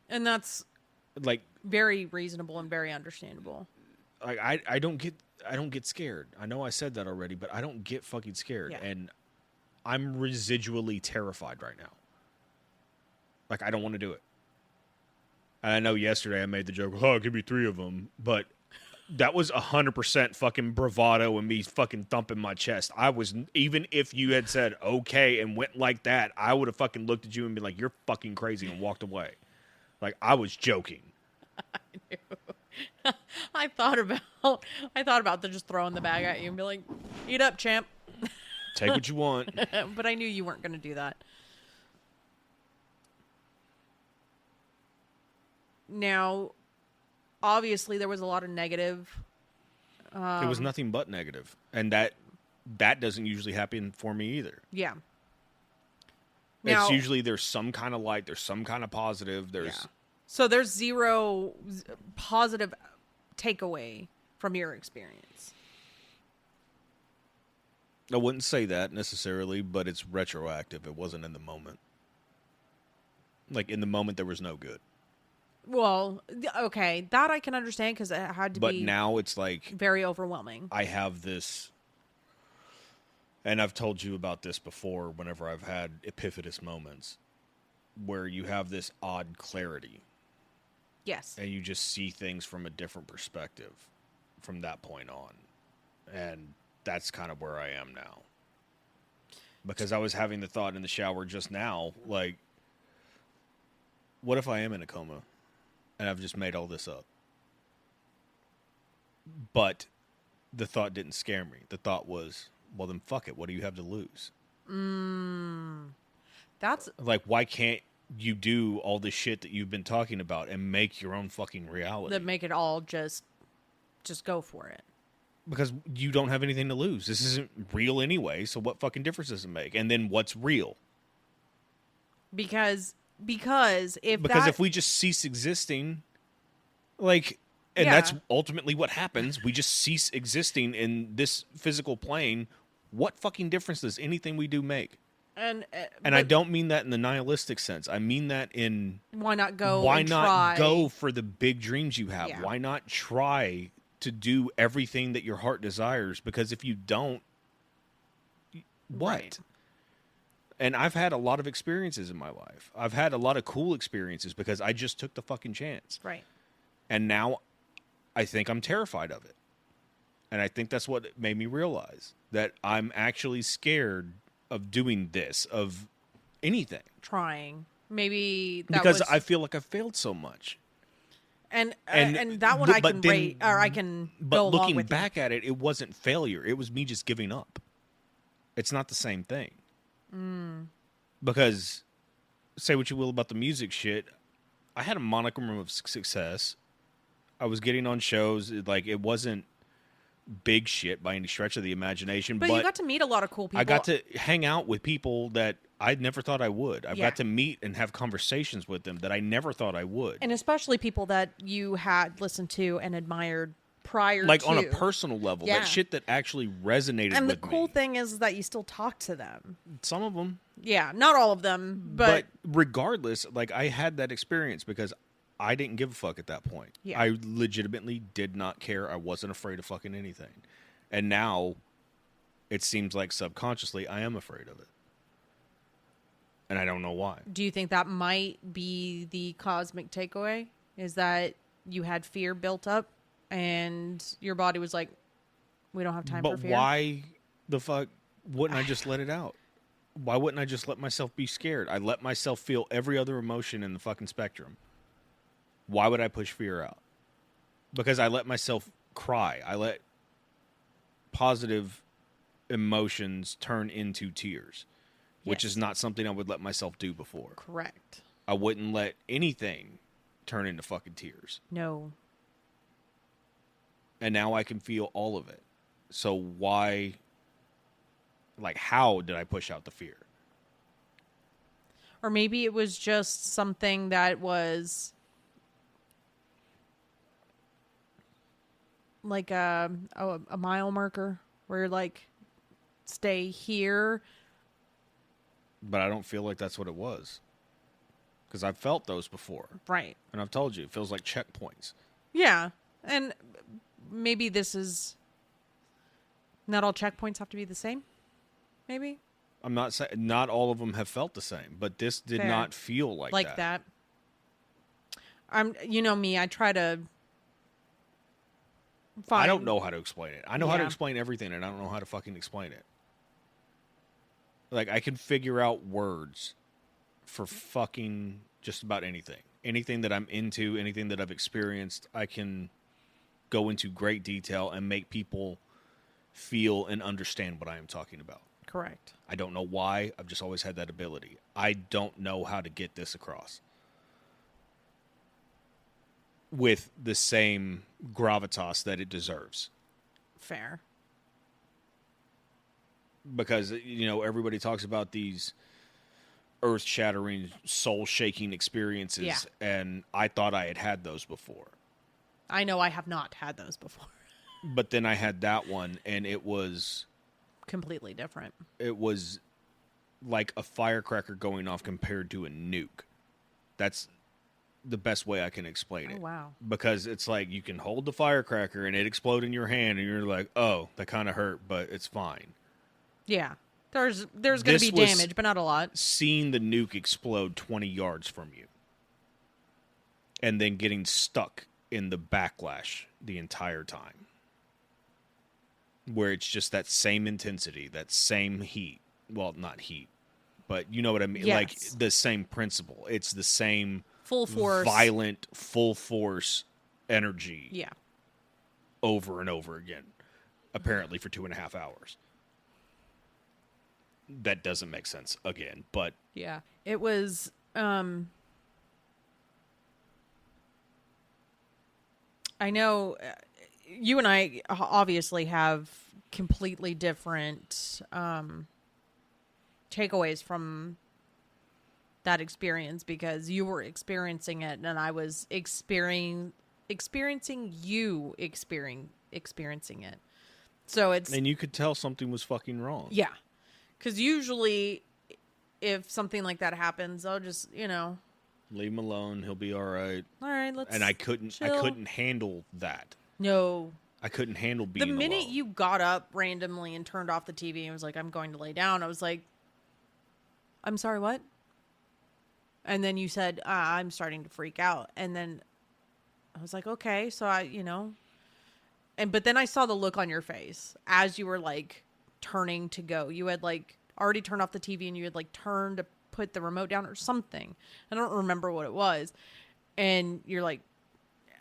And that's
Like,
very reasonable and very understandable.
like I don't get scared. I know I said that already, but I don't get fucking scared.
Yeah.
And I'm residually terrified right now. Like, I don't want to do it. And I know yesterday I made the joke, oh, give me 3 of them. But that was 100% fucking bravado and me fucking thumping my chest. I was, even if you had said, okay, and went like that, I would have fucking looked at you and been like, you're fucking crazy, and walked away. Like, I was joking.
I thought about just throwing the bag at you and be like, eat up, champ.
Take what you want.
But I knew you weren't going to do that. Now, obviously, there was a lot of negative.
It was nothing but negative. And that doesn't usually happen for me either.
Yeah.
It's usually there's some kind of light, there's some kind of positive,
So there's zero positive takeaway from your experience.
I wouldn't say that necessarily, but it's retroactive. It wasn't in the moment. Like, in the moment, there was no good.
Well, okay, that I can understand because it had to be.
But now it's like,
very overwhelming.
I have this, and I've told you about this before whenever I've had epiphanous moments, where you have this odd clarity.
Yes.
And you just see things from a different perspective from that point on. And that's kind of where I am now. Because I was having the thought in the shower just now, like, what if I am in a coma and I've just made all this up? But the thought didn't scare me. The thought was, well, then fuck it. What do you have to lose?
That's
Like, why can't you do all the shit that you've been talking about and make your own fucking reality?
that make it all just go for it.
Because you don't have anything to lose. This isn't real anyway, so what fucking difference does it make? And then what's real?
Because if
if we just cease existing, like, and
Yeah.
that's ultimately what happens, we just cease existing in this physical plane, what fucking difference does anything we do make?
and
And I don't mean that in the nihilistic sense. I mean that in
why not go?
why
and
not
try?
go for the big dreams you have?
Yeah.
Why not try to do everything that your heart desires? Because if you don't, what?
Right.
And I've had a lot of experiences in my life. I've had a lot of cool experiences because I just took the fucking chance.
Right.
And now I think I'm terrified of it. And I think that's what made me realize that I'm actually scared of doing this, of anything.
Trying. Maybe that
Because
was,
I feel like I've failed so much.
and that one I can rate, or I can
But
go along
looking
with
back at it, it wasn't failure. It was me just giving up. It's not the same thing. Because, say what you will about the music shit, I had a monicum of success. I was getting on shows. Like, it wasn't big shit by any stretch of the imagination.
But you got to meet a lot of cool people.
I got to hang out with people that I never thought I would. I've
Yeah.
got to meet and have conversations with them that I never thought I would.
and especially people that you had listened to and admired prior
Like,
to.
on a personal level,
Yeah.
that shit that actually resonated
And the
with
cool
me.
thing is that you still talk to them.
Some of them.
Yeah, not all of them, but
regardless, like, I had that experience because I didn't give a fuck at that point.
Yeah.
I legitimately did not care. I wasn't afraid of fucking anything. And now it seems like subconsciously I am afraid of it. And I don't know why.
do you think that might be the cosmic takeaway? Is that you had fear built up and your body was like, we don't have time for
But
fear?
why the fuck wouldn't I just let it out? Why wouldn't I just let myself be scared? I let myself feel every other emotion in the fucking spectrum. Why would I push fear out? Because I let myself cry. I let positive emotions turn into tears, which
Yes.
is not something I would let myself do before.
Correct.
I wouldn't let anything turn into fucking tears.
No.
And now I can feel all of it. So why, like, how did I push out the fear?
Or maybe it was just something that was like a mile marker where you're like, stay here.
But I don't feel like that's what it was. Because I've felt those before.
Right.
And I've told you, it feels like checkpoints.
Yeah. And maybe this is not all checkpoints have to be the same. Maybe.
I'm not saying not all of them have felt the same, but this did
Fair.
not feel like that.
You know me, I try to find.
I don't know how to explain it. I know how to
Yeah.
explain everything, and I don't know how to fucking explain it. Like, I can figure out words for fucking just about anything. Anything that I'm into, anything that I've experienced, I can go into great detail and make people feel and understand what I am talking about.
Correct.
I don't know why. I've just always had that ability. I don't know how to get this across with the same gravitas that it deserves.
Fair.
Because, you know, everybody talks about these earth-shattering, soul-shaking experiences,
Yeah.
and I thought I had had those before.
I know I have not had those before.
But then I had that one, and it was
Completely different.
like a firecracker going off compared to a nuke. That's the best way I can explain it.
Oh, wow.
Because it's like you can hold the firecracker and it explode in your hand, and you're like, oh, that kind of hurt, but it's fine.
Yeah. There's going to
This
be
was-
damage, but not a lot.
Seeing the nuke explode 20 yards from you and then getting stuck in the backlash the entire time, where it's just that same intensity, that same heat. Well, not heat, but you know what I mean?
Yes.
Like, the same principle. It's the same
Full force.
violent, full force energy
Yeah.
over and over again, apparently for 2.5 hours. that doesn't make sense again. But
Yeah. It was I know you and I obviously have completely different takeaways from that experience because you were experiencing it and I was experiencing you experiencing it. So it's...
And you could tell something was fucking wrong.
Yeah. Because usually if something like that happens, I'll just,
Leave him alone. He'll be all right.
all right, let's...
And I couldn't handle that.
No.
I couldn't handle being alone.
The minute you got up randomly and turned off the TV and was like, I'm going to lay down, I was like, I'm sorry, what? And then you said, I'm starting to freak out. And then I was like, okay. So but then I saw the look on your face as you were like turning to go. You had like already turned off the TV and you had like turned to put the remote down or something. I don't remember what it was. And you're like,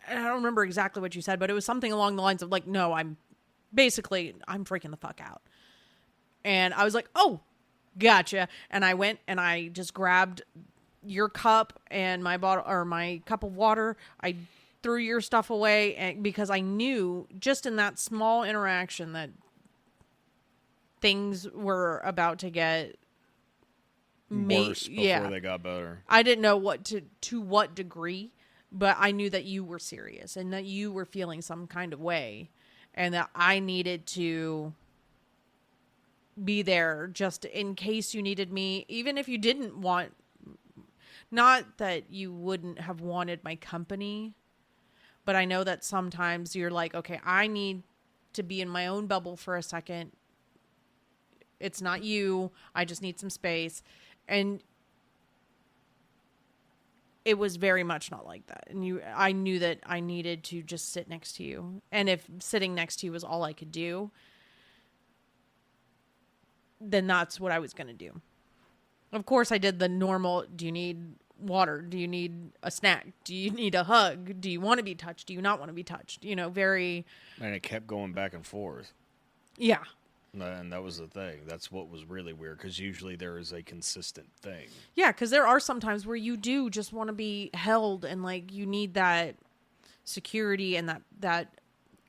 I don't remember exactly what you said, but it was something along the lines of like, no, I'm freaking the fuck out. And I was like, oh, gotcha. And I went and I just grabbed your cup and my bottle or my cup of water. I threw your stuff away because I knew just in that small interaction that things were about to get
worse before they got better.
I didn't know to what degree, but I knew that you were serious and that you were feeling some kind of way and that I needed to be there just in case you needed me, even if you didn't want... Not that you wouldn't have wanted my company, but I know that sometimes you're like, okay, I need to be in my own bubble for a second. It's not you. I just need some space. And it was very much not like that. And I knew that I needed to just sit next to you. And if sitting next to you was all I could do, then that's what I was going to do. Of course, I did the normal, do you need water? Do you need a snack? Do you need a hug? Do you want to be touched? Do you not want to be touched? Very...
And it kept going back and forth.
Yeah.
And that was the thing. That's what was really weird, because usually there is a consistent thing.
Yeah, because there are some times where you do just want to be held and, like, you need that security and that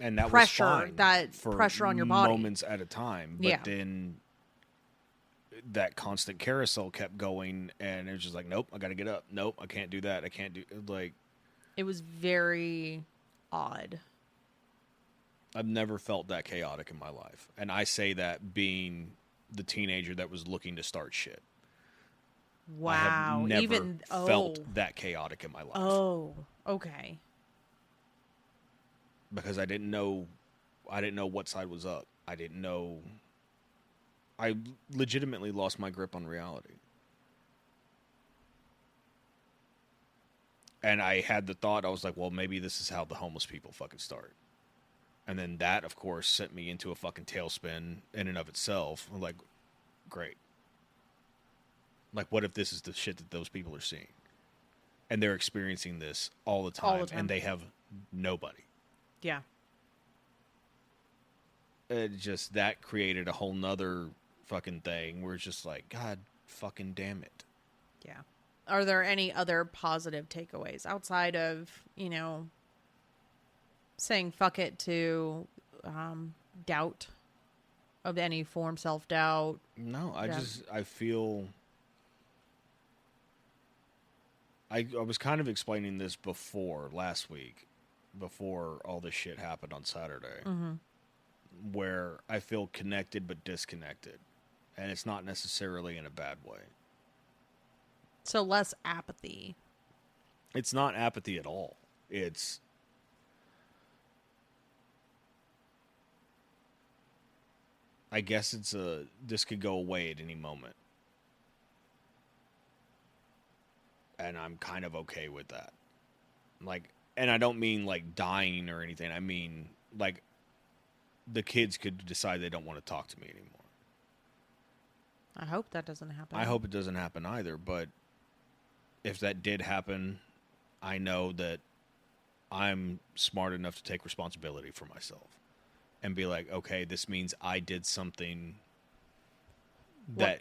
and that
pressure,
was fine
that
for
pressure on your body.
Moments at a time. But then that constant carousel kept going, and it was just like, nope, I got to get up. Nope, I can't do that. I can't do... Like...
It was very odd.
I've never felt that chaotic in my life. And I say that being the teenager that was looking to start shit.
Wow.
I have never felt that chaotic in my life.
Oh, okay.
Because I didn't know what side was up. I didn't know... I legitimately lost my grip on reality. And I had the thought, I was like, well, maybe this is how the homeless people fucking start. And then that, of course, sent me into a fucking tailspin in and of itself. I'm like, great. Like, what if this is the shit that those people are seeing? And they're experiencing this all the time. And they have nobody.
Yeah.
It just, that created a whole nother fucking thing where it's just like, God fucking damn it.
Yeah. Are there any other positive takeaways outside of, saying fuck it to doubt of any form, self-doubt?
No, I feel... I was kind of explaining this last week, before all this shit happened on Saturday, where I feel connected but disconnected. And it's not necessarily in a bad way.
So less apathy.
It's not apathy at all. It's... I guess this could go away at any moment. And I'm kind of okay with that. Like, and I don't mean like dying or anything. I mean, like, the kids could decide they don't want to talk to me anymore.
I hope that doesn't happen.
I hope it doesn't happen either, but if that did happen, I know that I'm smart enough to take responsibility for myself and be like, okay, this means I did something that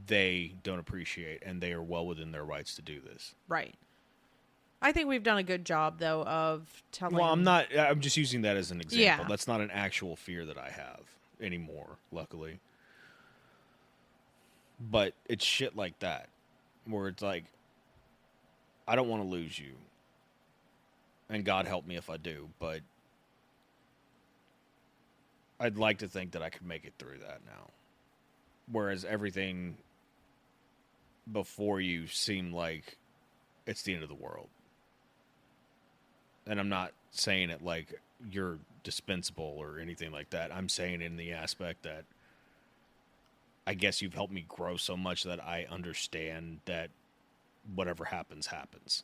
they don't appreciate, and they are well within their rights to do this.
Right. I think we've done a good job, though, of telling...
Well, I'm just using that as an example.
Yeah.
That's not an actual fear that I have anymore, luckily. But it's shit like that, where it's like, I don't want to lose you. And God help me if I do, but I'd like to think that I could make it through that now. Whereas everything before you seemed like it's the end of the world. And I'm not saying it like you're dispensable or anything like that. I'm saying it in the aspect that I guess you've helped me grow so much that I understand that whatever happens, happens.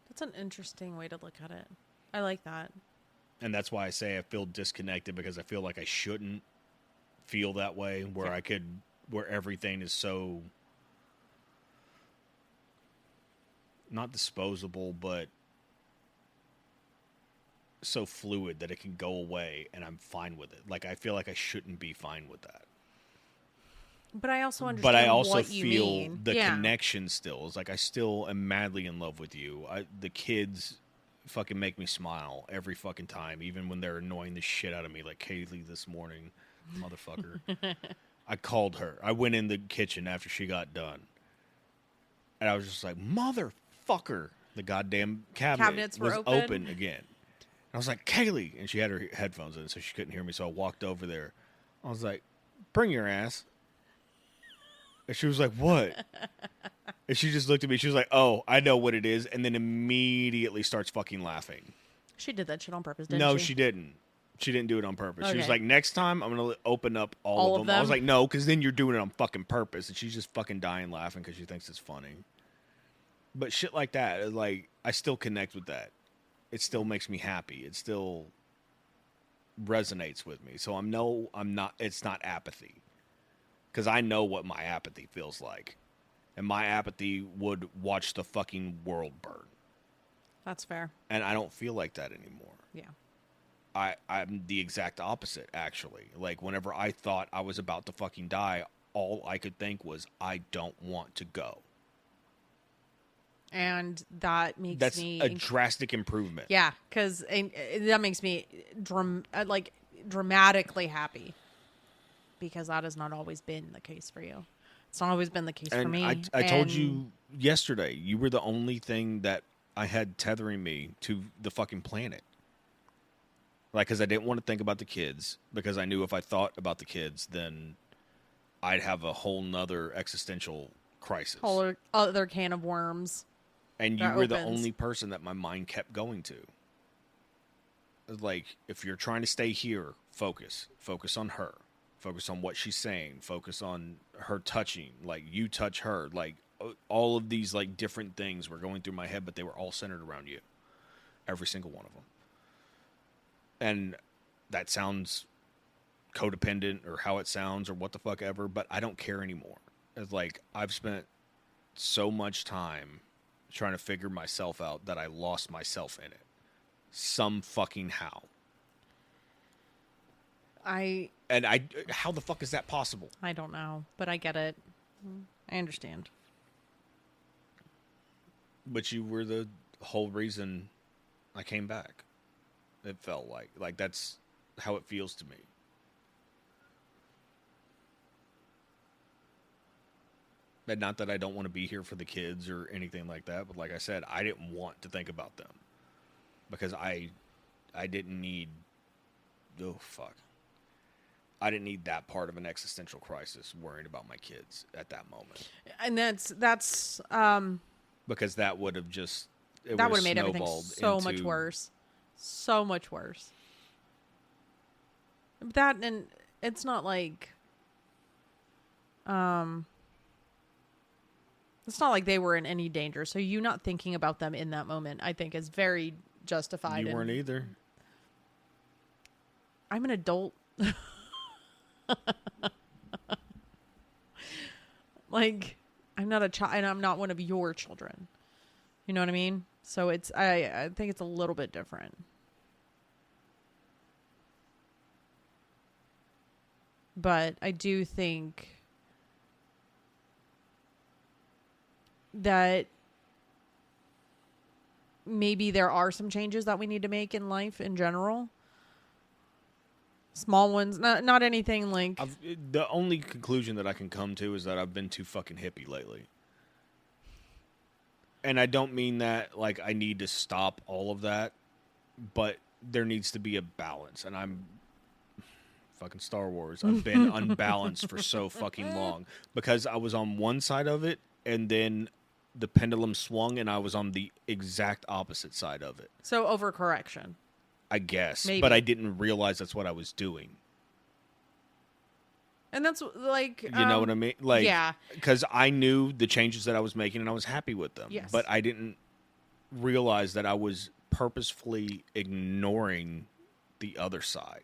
That's an interesting way to look at it. I like that.
And that's why I say I feel disconnected, because I feel like I shouldn't feel that way, where where everything is so not disposable, but so fluid that it can go away and I'm fine with it. Like, I feel like I shouldn't be fine with that.
But I also understand
But I also
what you
feel
mean.
the connection still. It's like I still am madly in love with you. The kids fucking make me smile every fucking time, even when they're annoying the shit out of me, like Kaylee this morning, motherfucker. I called her. I went in the kitchen after she got done, and I was just like, motherfucker. The goddamn
Cabinets
was
were
open again. And I was like, Kaylee, and she had her headphones in, so she couldn't hear me. So I walked over there. I was like, bring your ass. And she was like, what? And she just looked at me. She was like, oh, I know what it is. And then immediately starts fucking laughing.
She did that shit on purpose, didn't she?
No, she didn't. She didn't do it on purpose. She was
Okay.
like, next time I'm going to open up all of them. I was like, no, because then you're doing it on fucking purpose. And she's just fucking dying laughing because she thinks it's funny. But shit like that, like, I still connect with that. It still makes me happy. It still resonates with me. So it's not apathy. Because I know what my apathy feels like. And my apathy would watch the fucking world burn.
That's fair.
And I don't feel like that anymore.
Yeah.
I'm the exact opposite, actually. Like, whenever I thought I was about to fucking die, all I could think was, I don't want to go.
And that makes
That's
me...
a drastic improvement.
Yeah, because that makes me dramatically happy. Because that has not always been the case for you. It's not always been the case for me.
I told you yesterday, you were the only thing that I had tethering me to the fucking planet. Like, because I didn't want to think about the kids, because I knew if I thought about the kids, then I'd have a whole nother existential crisis.
Whole other can of worms.
And you were the only person that my mind kept going to. Like, if you're trying to stay here, focus. Focus on her. Focus on what she's saying. Focus on her touching. Like, you touch her. Like, all of these, like, different things were going through my head, but they were all centered around you. Every single one of them. And that sounds codependent, or how it sounds, or what the fuck ever, but I don't care anymore. It's like, I've spent so much time trying to figure myself out that I lost myself in it. Some fucking how. How the fuck is that possible?
I don't know, but I get it. I understand.
But you were the whole reason I came back. It felt like that's how it feels to me. And not that I don't want to be here for the kids or anything like that, but like I said, I didn't want to think about them because I didn't need. Oh fuck. I didn't need that part of an existential crisis worrying about my kids at that moment.
And that's
because that would have just
that would have made everything so much worse. So much worse. That, and it's not like it's not like they were in any danger. So you not thinking about them in that moment, I think, is very justified.
You weren't either.
I'm an adult. Like, I'm not a child, and I'm not one of your children. You know what I mean? So it's, I think it's a little bit different. But I do think that maybe there are some changes that we need to make in life in general. Small ones, not anything like...
The only conclusion that I can come to is that I've been too fucking hippie lately. And I don't mean that like I need to stop all of that, but there needs to be a balance. And I'm fucking Star Wars. I've been unbalanced for so fucking long because I was on one side of it and then the pendulum swung and I was on the exact opposite side of it.
So overcorrection.
I guess.
Maybe.
But I didn't realize that's what I was doing.
And that's like...
You know what I mean? Like,
yeah.
Because I knew the changes that I was making and I was happy with them.
Yes.
But I didn't realize that I was purposefully ignoring the other side.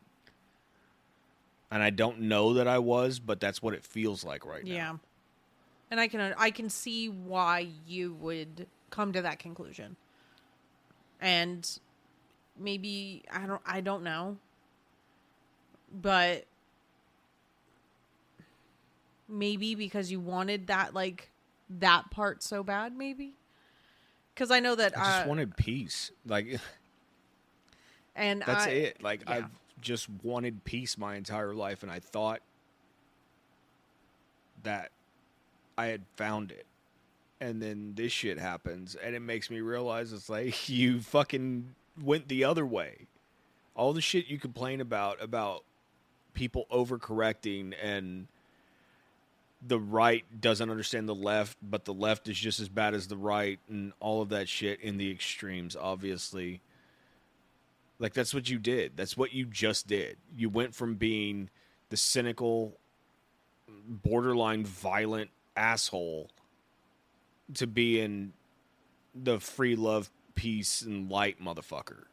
And I don't know that I was, but that's what it feels like right now.
Yeah. And I can see why you would come to that conclusion. And maybe I don't know. But maybe because you wanted that that part so bad, maybe. Because I know that
I just wanted peace. Like,
and
that's it. Like,
yeah.
I've just wanted peace my entire life, and I thought that I had found it. And then this shit happens, and it makes me realize it's like you fucking went the other way. All the shit you complain about people overcorrecting and the right doesn't understand the left, but the left is just as bad as the right, and all of that shit in the extremes, obviously. Like, that's what you did. That's what you just did. You went from being the cynical, borderline violent asshole to being the free love, peace, and light motherfucker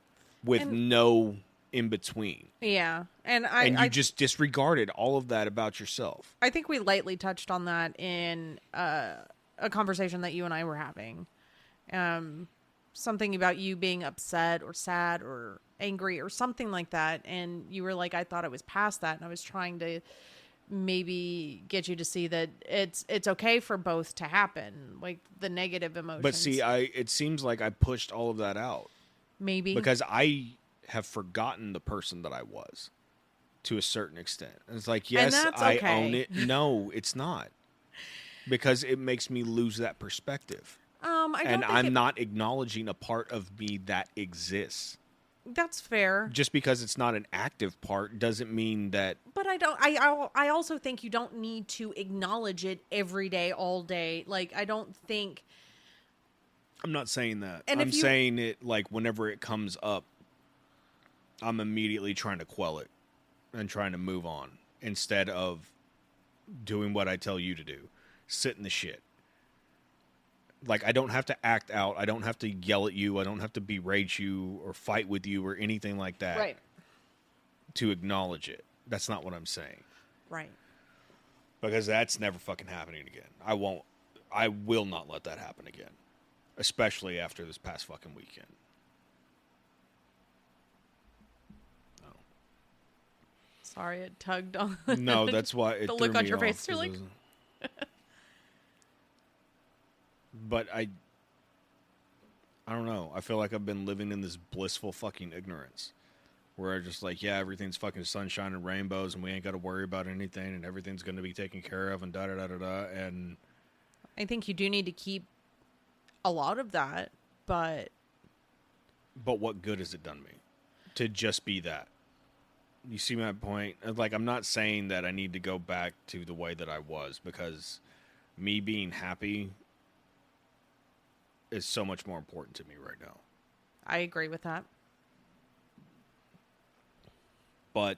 with no in between.
Yeah. And
you just disregarded all of that about yourself.
I think we lightly touched on that in a conversation that you and I were having. Something about you being upset or sad or angry or something like that. And you were like, I thought I was past that. And I was trying to maybe get you to see that it's okay for both to happen, like the negative emotions.
But see, it seems like I pushed all of that out.
Maybe.
Because I have forgotten the person that I was to a certain extent. And it's like, yes, I own it. No, it's not. Because it makes me lose that perspective. I'm not acknowledging a part of me that exists.
That's fair.
Just because it's not an active part doesn't mean that.
But I also think you don't need to acknowledge it every day, all day. Like, I don't think.
I'm not saying that.
And
I'm saying it like whenever it comes up, I'm immediately trying to quell it and trying to move on instead of doing what I tell you to do. Sit in the shit. Like, I don't have to act out. I don't have to yell at you. I don't have to berate you or fight with you or anything like that.
Right.
To acknowledge it. That's not what I'm saying.
Right.
Because that's never fucking happening again. I will not let that happen again. Especially after this past fucking weekend. No.
Sorry, it tugged on.
No, that's why it
the
threw
look on
me
your
off,
face. You're like.
But I don't know. I feel like I've been living in this blissful fucking ignorance. Where I'm just like, yeah, everything's fucking sunshine and rainbows and we ain't got to worry about anything and everything's going to be taken care of and da-da-da-da-da. And
I think you do need to keep a lot of that, but
what good has it done me to just be that? You see my point? Like, I'm not saying that I need to go back to the way that I was, because me being happy is so much more important to me right now.
I agree with that.
But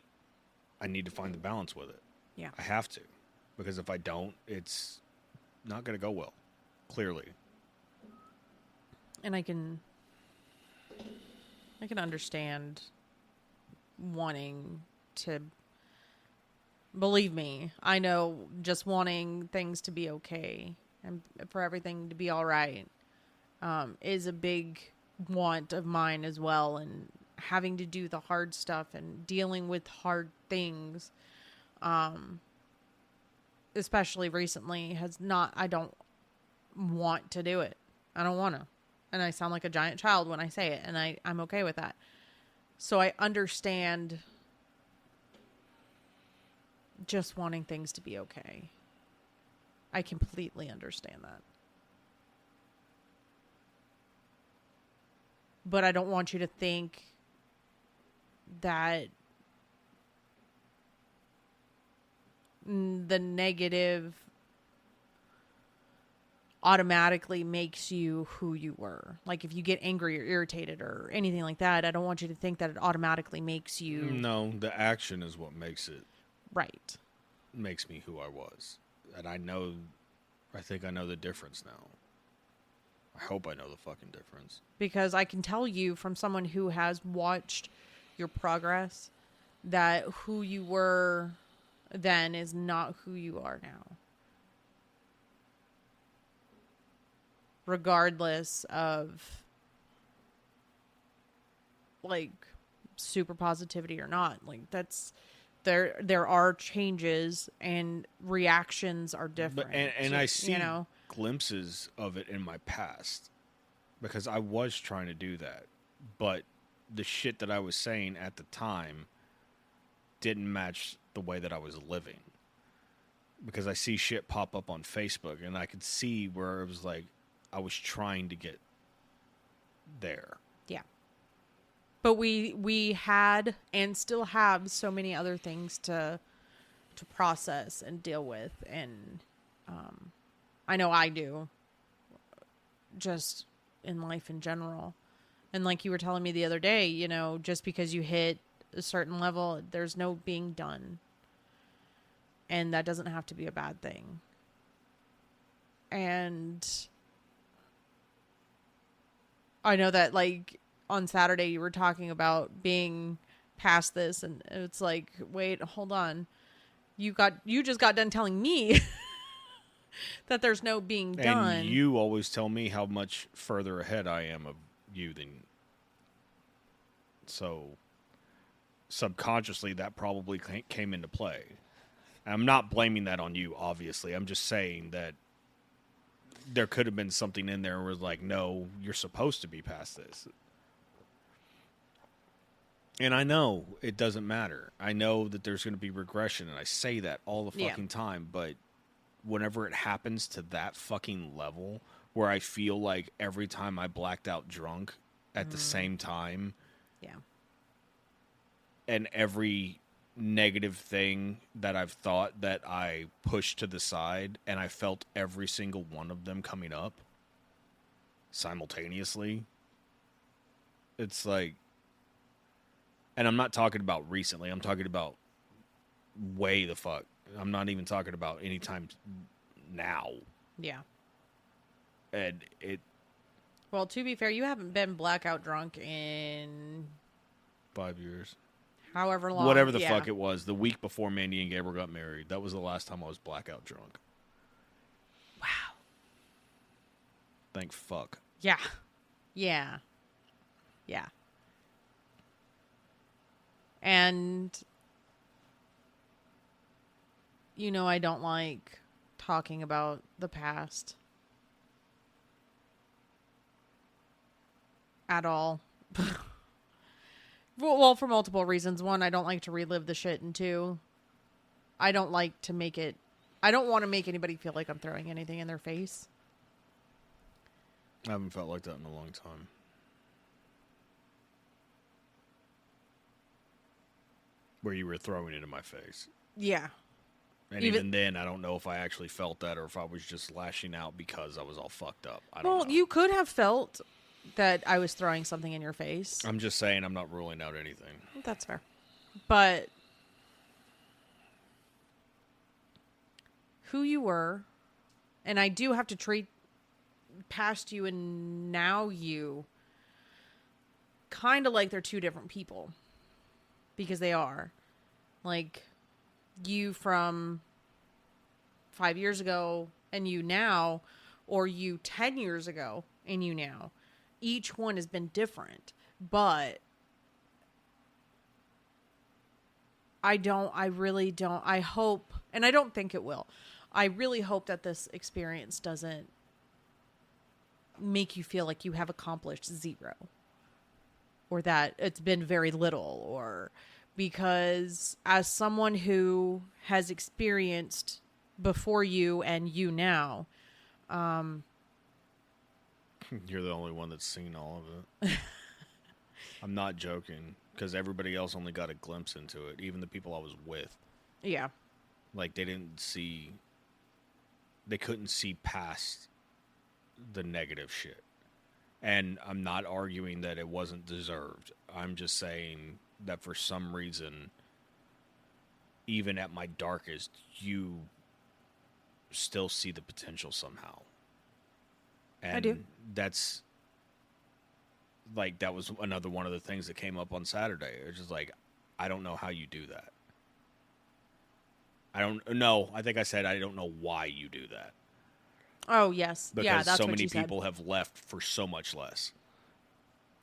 I need to find the balance with it.
Yeah.
I have to. Because if I don't, it's not going to go well. Clearly.
And I can understand wanting to, believe me, I know just wanting things to be okay and for everything to be all right is a big want of mine as well. And having to do the hard stuff and dealing with hard things especially recently, I don't want to do it. I don't want to. And I sound like a giant child when I say it, and I'm okay with that. So I understand just wanting things to be okay. I completely understand that. But I don't want you to think that the negative automatically makes you who you were. Like if you get angry or irritated or anything like that, I don't want you to think that it automatically makes you...
No, the action is what makes it...
Right.
Makes me who I was. And I think I know the difference now. I hope I know the fucking difference.
Because I can tell you from someone who has watched your progress that who you were then is not who you are now. Regardless of like super positivity or not. Like that's there are changes and reactions are different.
And I see glimpses of it in my past because I was trying to do that. But the shit that I was saying at the time didn't match the way that I was living. Because I see shit pop up on Facebook and I could see where it was like I was trying to get there.
Yeah. But we had and still have so many other things to process and deal with. And I know I do. Just in life in general. And like you were telling me the other day, you know, just because you hit a certain level, there's no being done. And that doesn't have to be a bad thing. And I know that like on Saturday you were talking about being past this and it's like, wait, hold on. You just got done telling me that there's no being done.
And you always tell me how much further ahead I am of you than... So subconsciously that probably came into play. I'm not blaming that on you, obviously. I'm just saying that there could have been something in there where it's like, no, you're supposed to be past this. And I know it doesn't matter. I know that there's going to be regression, and I say that all the fucking time, but whenever it happens to that fucking level where I feel like every time I blacked out drunk at the same time, and every negative thing that I've thought that I pushed to the side, and I felt every single one of them coming up simultaneously. It's like, and I'm not talking about recently, I'm talking about way the fuck. I'm not even talking about any time now. Yeah. And it...
Well, to be fair, you haven't been blackout drunk in...
5 years.
However long.
Whatever the fuck it was. The week before Mandy and Gabriel got married. That was the last time I was blackout drunk.
Wow.
Thank fuck.
Yeah. Yeah. Yeah. And, you know, I don't like talking about the past at all. Well, for multiple reasons. One, I don't like to relive the shit. And two, I don't like to make it... I don't want to make anybody feel like I'm throwing anything in their face.
I haven't felt like that in a long time. Where you were throwing it in my face.
Yeah.
And even then, I don't know if I actually felt that or if I was just lashing out because I was all fucked up. I don't know.
Well, you could have felt that I was throwing something in your face.
I'm just saying I'm not ruling out anything.
That's fair. But who you were, and I do have to treat past you and now you kind of like they're two different people. Because they are. Like, you from 5 years ago and you now, or you 10 years ago and you now. Each one has been different. But I really don't. I hope, and I don't think it will. I really hope that this experience doesn't make you feel like you have accomplished zero, or that it's been very little, or because as someone who has experienced before you and you now,
You're the only one that's seen all of it. I'm not joking, because everybody else only got a glimpse into it, even the people I was with.
yeah.
Like, they couldn't see past the negative shit. And I'm not arguing that it wasn't deserved. I'm just saying that for some reason, even at my darkest, you still see the potential somehow. And
I do.
That's, like, that was another one of the things that came up on Saturday. It's just like, I don't know how you do that. I think I said I don't know why you do that.
Oh, yes.
Because
yeah, that's
so
what
many
you said.
people have left for so much less.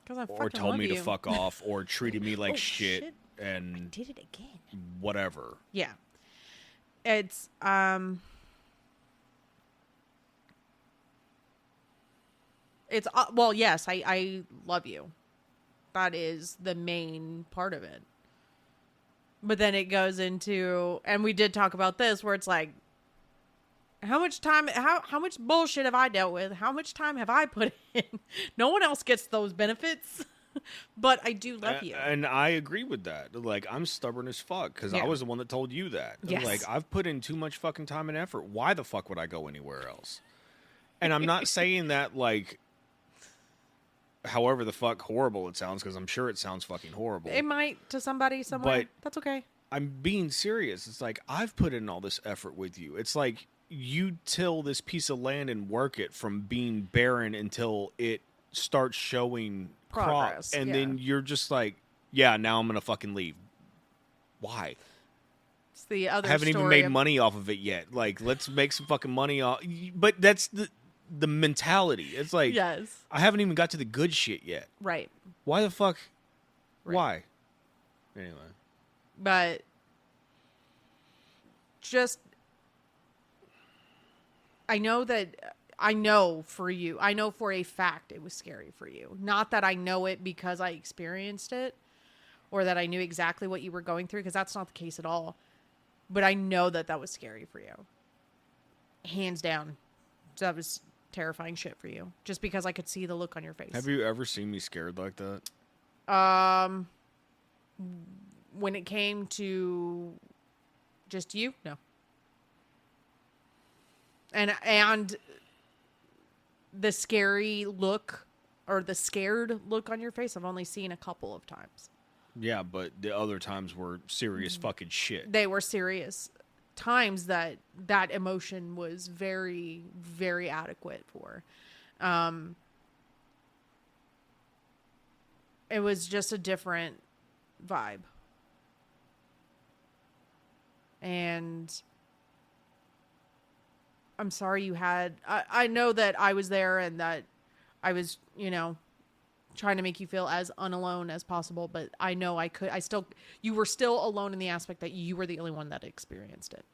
Because I
Or
fucking
told
love
me
you.
to fuck off, or treated me like
Oh,
shit,
shit.
and
Did it again.
whatever.
Yeah. It's, it's, well, yes, I love you. That is the main part of it. But then it goes into, and we did talk about this, where it's like, how much time, how much bullshit have I dealt with? How much time have I put in? No one else gets those benefits. But I do love you.
And I agree with that. Like, I'm stubborn as fuck, because I
Yeah.
was the one that told you that.
Yes.
Like, I've put in too much fucking time and effort. Why the fuck would I go anywhere else? And I'm not saying that, like, however the fuck horrible it sounds, because I'm sure it sounds fucking horrible.
It might to somebody somewhere.
But-
That's okay.
I'm being serious. It's like, I've put in all this effort with you. It's like, you till this piece of land and work it from being barren until it starts showing
Progress,
crop. And
yeah.
then you're just like, yeah, now I'm going to fucking leave. Why?
It's the other
I haven't even
story
made
of-
money off of it yet. Like, let's make some fucking money off. But that's the mentality. It's like,
Yes.
I haven't even got to the good shit yet.
Right.
Why the fuck?
Right.
Why? Anyway.
But just, I know for you, I know for a fact it was scary for you. Not that I know it because I experienced it or that I knew exactly what you were going through, because that's not the case at all. But I know that was scary for you. Hands down. That was terrifying shit for you. Just because I could see the look on your face.
Have you ever seen me scared like that?
When it came to just you, no. And the scary look or the scared look on your face, I've only seen a couple of times.
Yeah, but the other times were serious fucking shit.
They were serious times that emotion was very, very adequate for. It was just a different vibe. And I'm sorry you had... I know that I was there and that I was, trying to make you feel as unalone as possible, but I know you were still alone in the aspect that you were the only one that experienced it.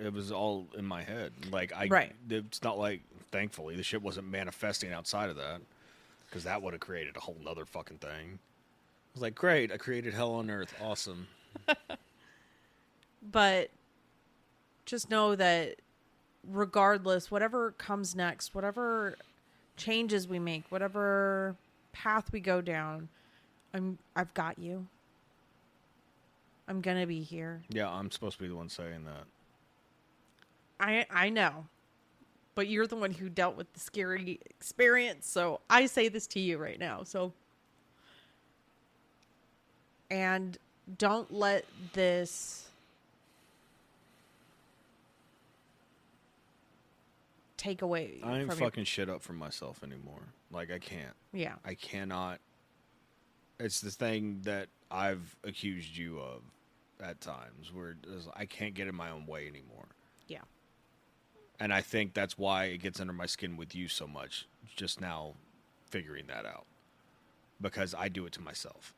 It was all in my head. Like,
Right.
It's not like, thankfully, the shit wasn't manifesting outside of that, because that would have created a whole nother fucking thing. I was like, great, I created hell on earth. Awesome.
But just know that regardless, whatever comes next, whatever changes we make, whatever path we go down, I've got you. I'm gonna be here.
Yeah, I'm supposed to be the one saying that.
I know. But you're the one who dealt with the scary experience, so I say this to you right now. So, and don't let this take away
I ain't
from
fucking shit up for myself anymore. Like, I can't.
Yeah.
I cannot. It's the thing that I've accused you of at times, where I can't get in my own way anymore.
Yeah.
And I think that's why it gets under my skin with you so much, just now figuring that out. Because I do it to myself.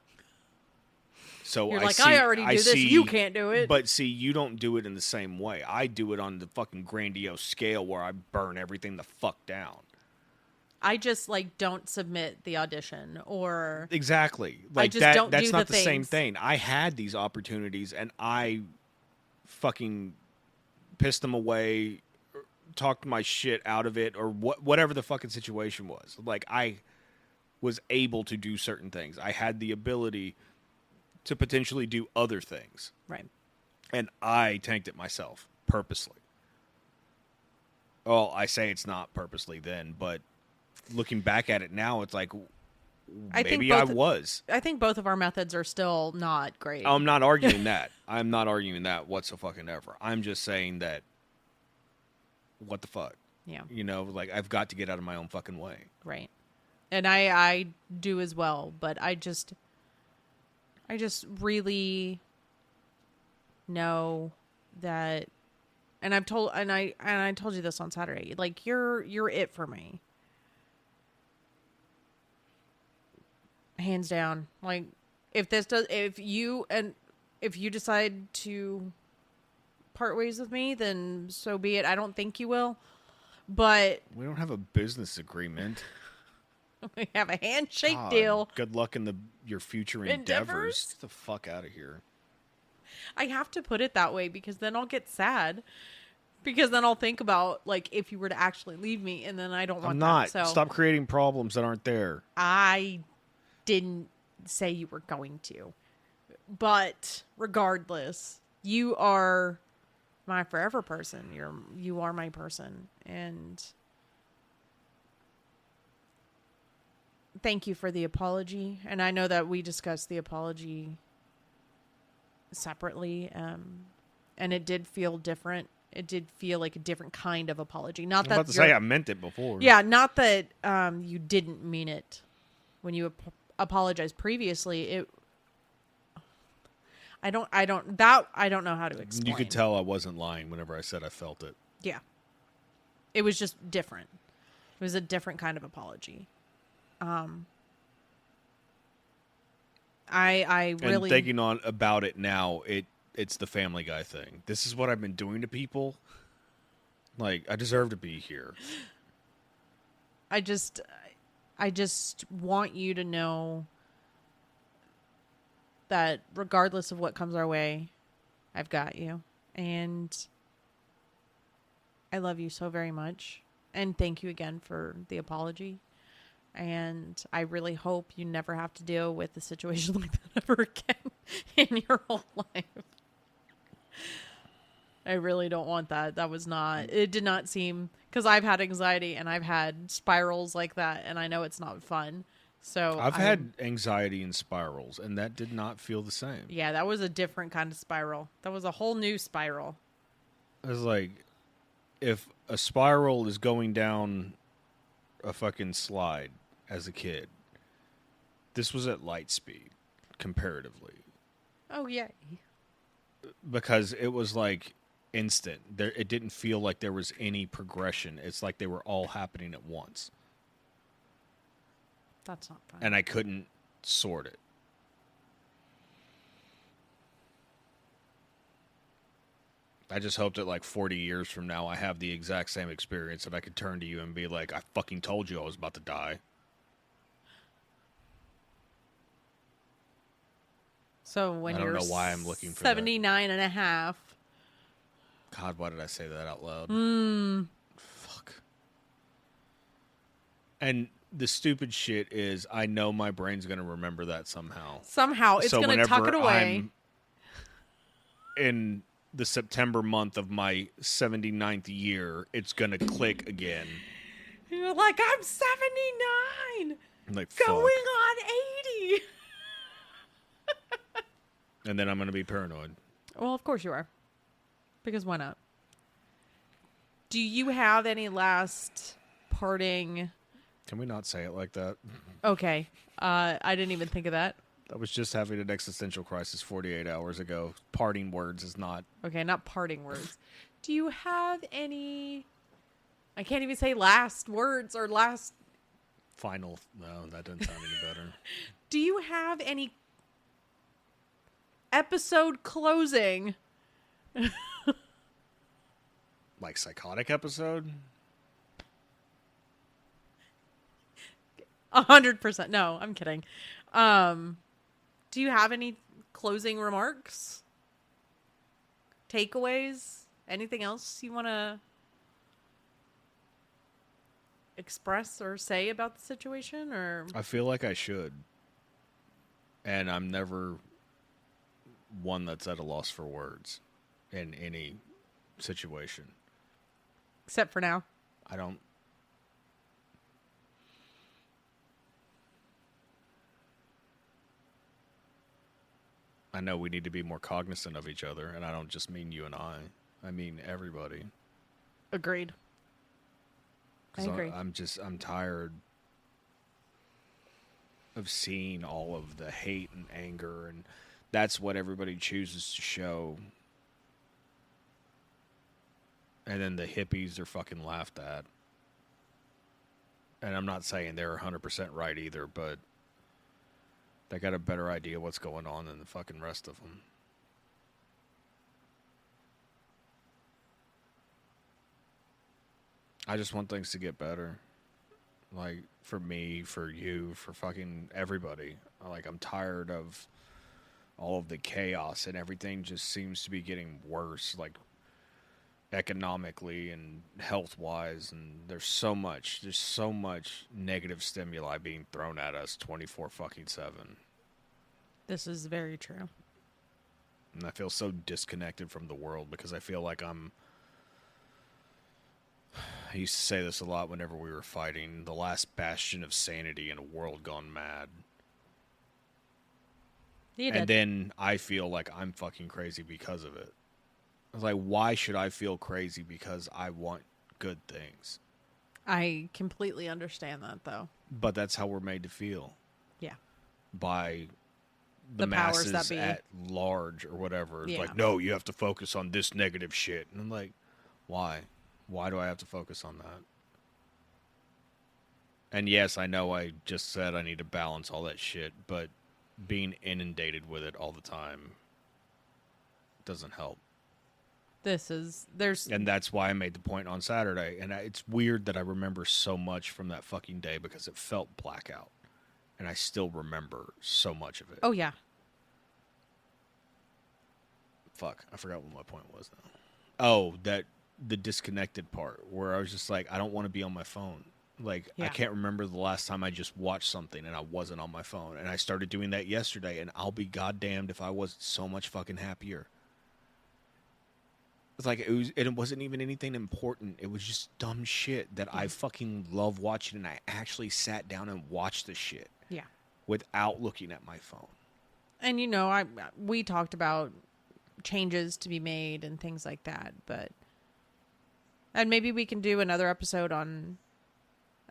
So
You're like, I already do this. You can't do it.
But see, you don't do it in the same way. I do it on the fucking grandiose scale where I burn everything the fuck down.
I just like don't submit the audition or
exactly. Like
I just don't
that's
do
not
the
the same
things.
thing. I had these opportunities and I fucking pissed them away, talked my shit out of it, or whatever the fucking situation was. Like I was able to do certain things. I had the ability to potentially do other things.
Right.
And I tanked it myself purposely. Well, I say it's not purposely then, but looking back at it now, it's like maybe I was.
I think both of our methods are still not great.
I'm not arguing that. I'm not arguing that whatsoever. I'm just saying that what the fuck?
Yeah.
You know, like I've got to get out of my own fucking way.
Right. And I do as well, but I just really know that, and I told you this on Saturday. Like you're it for me, hands down. Like if you decide to part ways with me, then so be it. I don't think you will, but
we don't have a business agreement.
We have a handshake deal.
Good luck in your future endeavors. Get the fuck out of here.
I have to put it that way because then I'll get sad. Because then I'll think about, like, if you were to actually leave me, and then I don't want
I'm not.
that. So
stop creating problems that aren't there.
I didn't say you were going to. But regardless, you are my forever person. You are my person. And thank you for the apology. And I know that we discussed the apology separately. And it did feel different. It did feel like a different kind of apology. Not that
I was about to say I meant it before.
Yeah, not that you didn't mean it when you apologized previously. I don't know how to explain.
You could tell I wasn't lying whenever I said I felt it.
Yeah. It was just different. It was a different kind of apology. I really...
And thinking on about it now, it's the Family Guy thing. This is what I've been doing to people. Like, I deserve to be here.
I just want you to know that regardless of what comes our way, I've got you. And I love you so very much. And thank you again for the apology. And I really hope you never have to deal with a situation like that ever again in your whole life. I really don't want that. It did not seem, because I've had anxiety and I've had spirals like that, and I know it's not fun. So
I've had anxiety and spirals, and that did not feel the same.
Yeah, that was a different kind of spiral. That was a whole new spiral.
It was like, if a spiral is going down a fucking slide as a kid, this was at light speed, comparatively.
Oh, yeah.
Because it was like instant. It didn't feel like there was any progression. It's like they were all happening at once.
That's not fun.
And I couldn't sort it. I just hope that like 40 years from now I have the exact same experience and I could turn to you and be like, I fucking told you I was about to die.
So when you're
I don't know why I'm looking for
79 and a half.
God, why did I say that out loud? Fuck. And the stupid shit is I know my brain's going to remember that somehow.
Somehow. It's going to tuck it away.
In the September month of my 79th year, it's going to click again.
You're like, I'm 79.
I'm like,
going on 80.
And then I'm going to be paranoid.
Well, of course you are. Because why not? Do you have any last parting...
Can we not say it like that?
Okay. I didn't even think of that.
I was just having an existential crisis 48 hours ago. Parting words is not...
Okay, not parting words. Do you have any... I can't even say last words or last...
Final... No, that doesn't sound any better.
Do you have any episode closing.
Like psychotic episode?
100%. No, I'm kidding. Do you have any closing remarks? Takeaways? Anything else you want to express or say about the situation? Or
I feel like I should. And I'm never one that's at a loss for words in any situation.
except for now.
I don't. I know we need to be more cognizant of each other, and I don't just mean you and I mean everybody.
Agreed. I agree.
I'm tired of seeing all of the hate and anger, and that's what everybody chooses to show. And then the hippies are fucking laughed at. And I'm not saying they're 100% right either, but they got a better idea what's going on than the fucking rest of them. I just want things to get better. Like, for me, for you, for fucking everybody. Like, I'm tired of all of the chaos, and everything just seems to be getting worse, like, economically and health-wise, and there's so much negative stimuli being thrown at us 24/7.
This is very true.
And I feel so disconnected from the world because I feel like I used to say this a lot whenever we were fighting, the last bastion of sanity in a world gone mad. And then I feel like I'm fucking crazy because of it. I was like, why should I feel crazy because I want good things?
I completely understand that, though.
But that's how we're made to feel.
Yeah.
By
The powers
masses
that be.
at large or whatever. It's
Yeah.
like, no, you have to focus on this negative shit. And I'm like, why? Why do I have to focus on that? And yes, I know I just said I need to balance all that shit, but being inundated with it all the time doesn't help.
There's
And that's why I made the point on Saturday. And it's weird that I remember so much from that fucking day because it felt blackout. And I still remember so much of it.
Oh, yeah.
Fuck, I forgot what my point was now. Oh, the disconnected part where I was just like, I don't want to be on my phone. Like,
Yeah.
I can't remember the last time I just watched something and I wasn't on my phone. And I started doing that yesterday, and I'll be goddamned if I wasn't so much fucking happier. It's like, it wasn't even anything important. It was just dumb shit that I fucking love watching, and I actually sat down and watched the shit.
Yeah.
Without looking at my phone.
And, we talked about changes to be made and things like that, and maybe we can do another episode on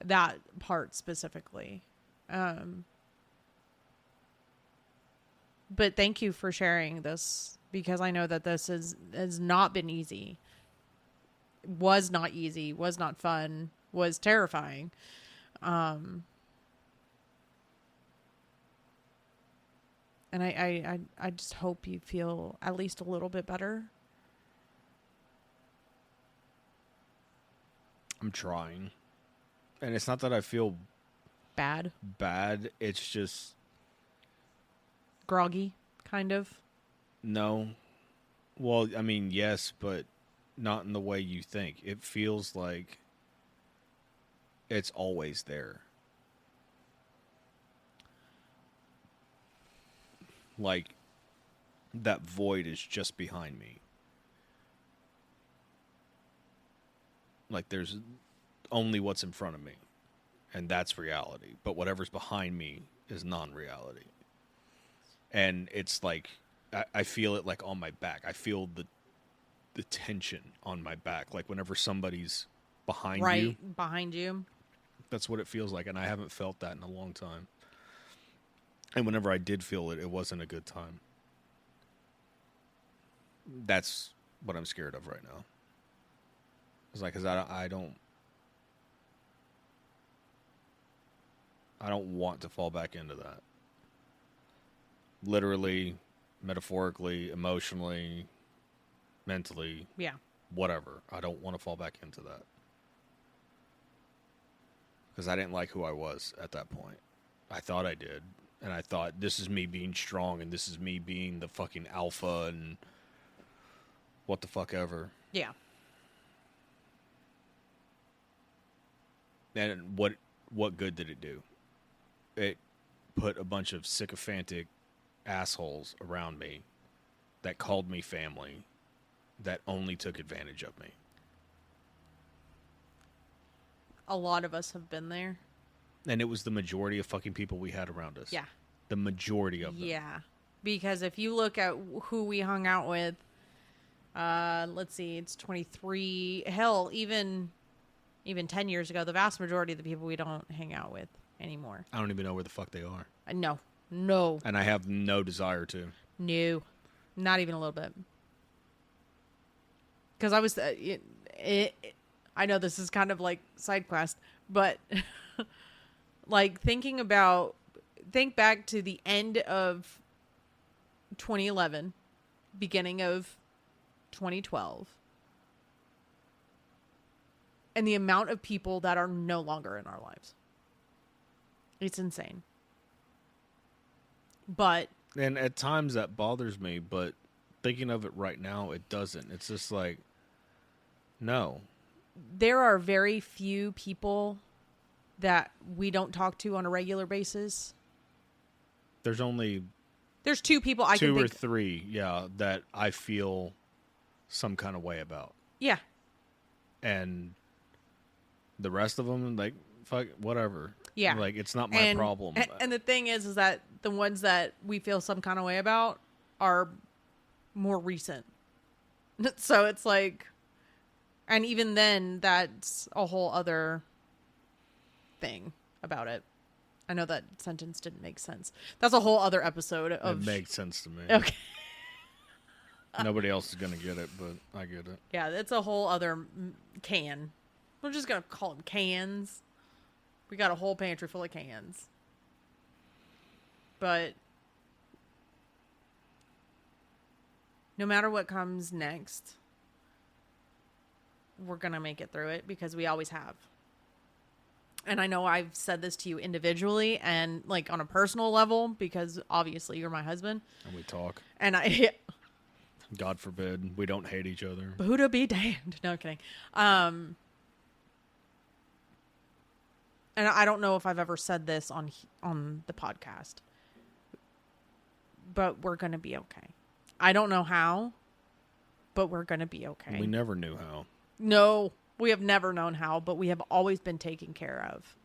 that part specifically. But thank you for sharing this, because I know that this has not been easy. Was not easy, was not fun, was terrifying. And I just hope you feel at least a little bit better.
I'm trying. And it's not that I feel
Bad.
It's just...
Groggy, kind of.
No. Well, I mean, yes, but not in the way you think. It feels like it's always there. Like, that void is just behind me. Like, there's only what's in front of me, and that's reality. But whatever's behind me is non-reality. And it's like, I feel it like on my back. I feel the tension on my back. Like whenever somebody's behind you.
Right, behind you.
That's what it feels like, and I haven't felt that in a long time. And whenever I did feel it, it wasn't a good time. That's what I'm scared of right now. It's like, because I don't want to fall back into that. Literally, metaphorically, emotionally, mentally,
Yeah.
whatever. I don't want to fall back into that. Because I didn't like who I was at that point. I thought I did. And I thought, this is me being strong, and this is me being the fucking alpha, and what the fuck ever.
Yeah.
And what good did it do? It put a bunch of sycophantic assholes around me that called me family, that only took advantage of me.
A lot of us have been there.
And it was the majority of fucking people we had around us.
Yeah.
The majority of them.
Yeah. Because if you look at who we hung out with, let's see, it's 23. Hell, even 10 years ago, the vast majority of the people we don't hang out with anymore.
I don't even know where the fuck they are.
No.
And I have no desire to.
No. Not even a little bit. Because I was... I know this is kind of like side quest, but like think back to the end of 2011, beginning of 2012, and the amount of people that are no longer in our lives. It's insane. But
And at times that bothers me, but thinking of it right now, it doesn't. It's just like, no.
there are very few people that we don't talk to on a regular basis.
There's only
There's two people I
two
can
or
think.
three, yeah, that I feel some kind of way about.
Yeah.
And the rest of them, like, fuck, whatever.
Yeah.
Like, it's not my problem.
And the thing is that the ones that we feel some kind of way about are more recent. So it's like, and even then, that's a whole other thing about it. I know that sentence didn't make sense. That's a whole other episode of...
It makes sense to me.
Okay.
Nobody else is going to get it, but I get it.
Yeah, it's a whole other can. We're just going to call them cans. We got a whole pantry full of cans. But no matter what comes next, we're going to make it through it because we always have. And I know I've said this to you individually and like on a personal level because obviously you're my husband.
And we talk.
And I...
God forbid, we don't hate each other.
Buddha be damned. No, I'm kidding. And I don't know if I've ever said this on the podcast, but we're going to be okay. I don't know how, but we're going to be okay.
We never knew how.
No, we have never known how, but we have always been taken care of.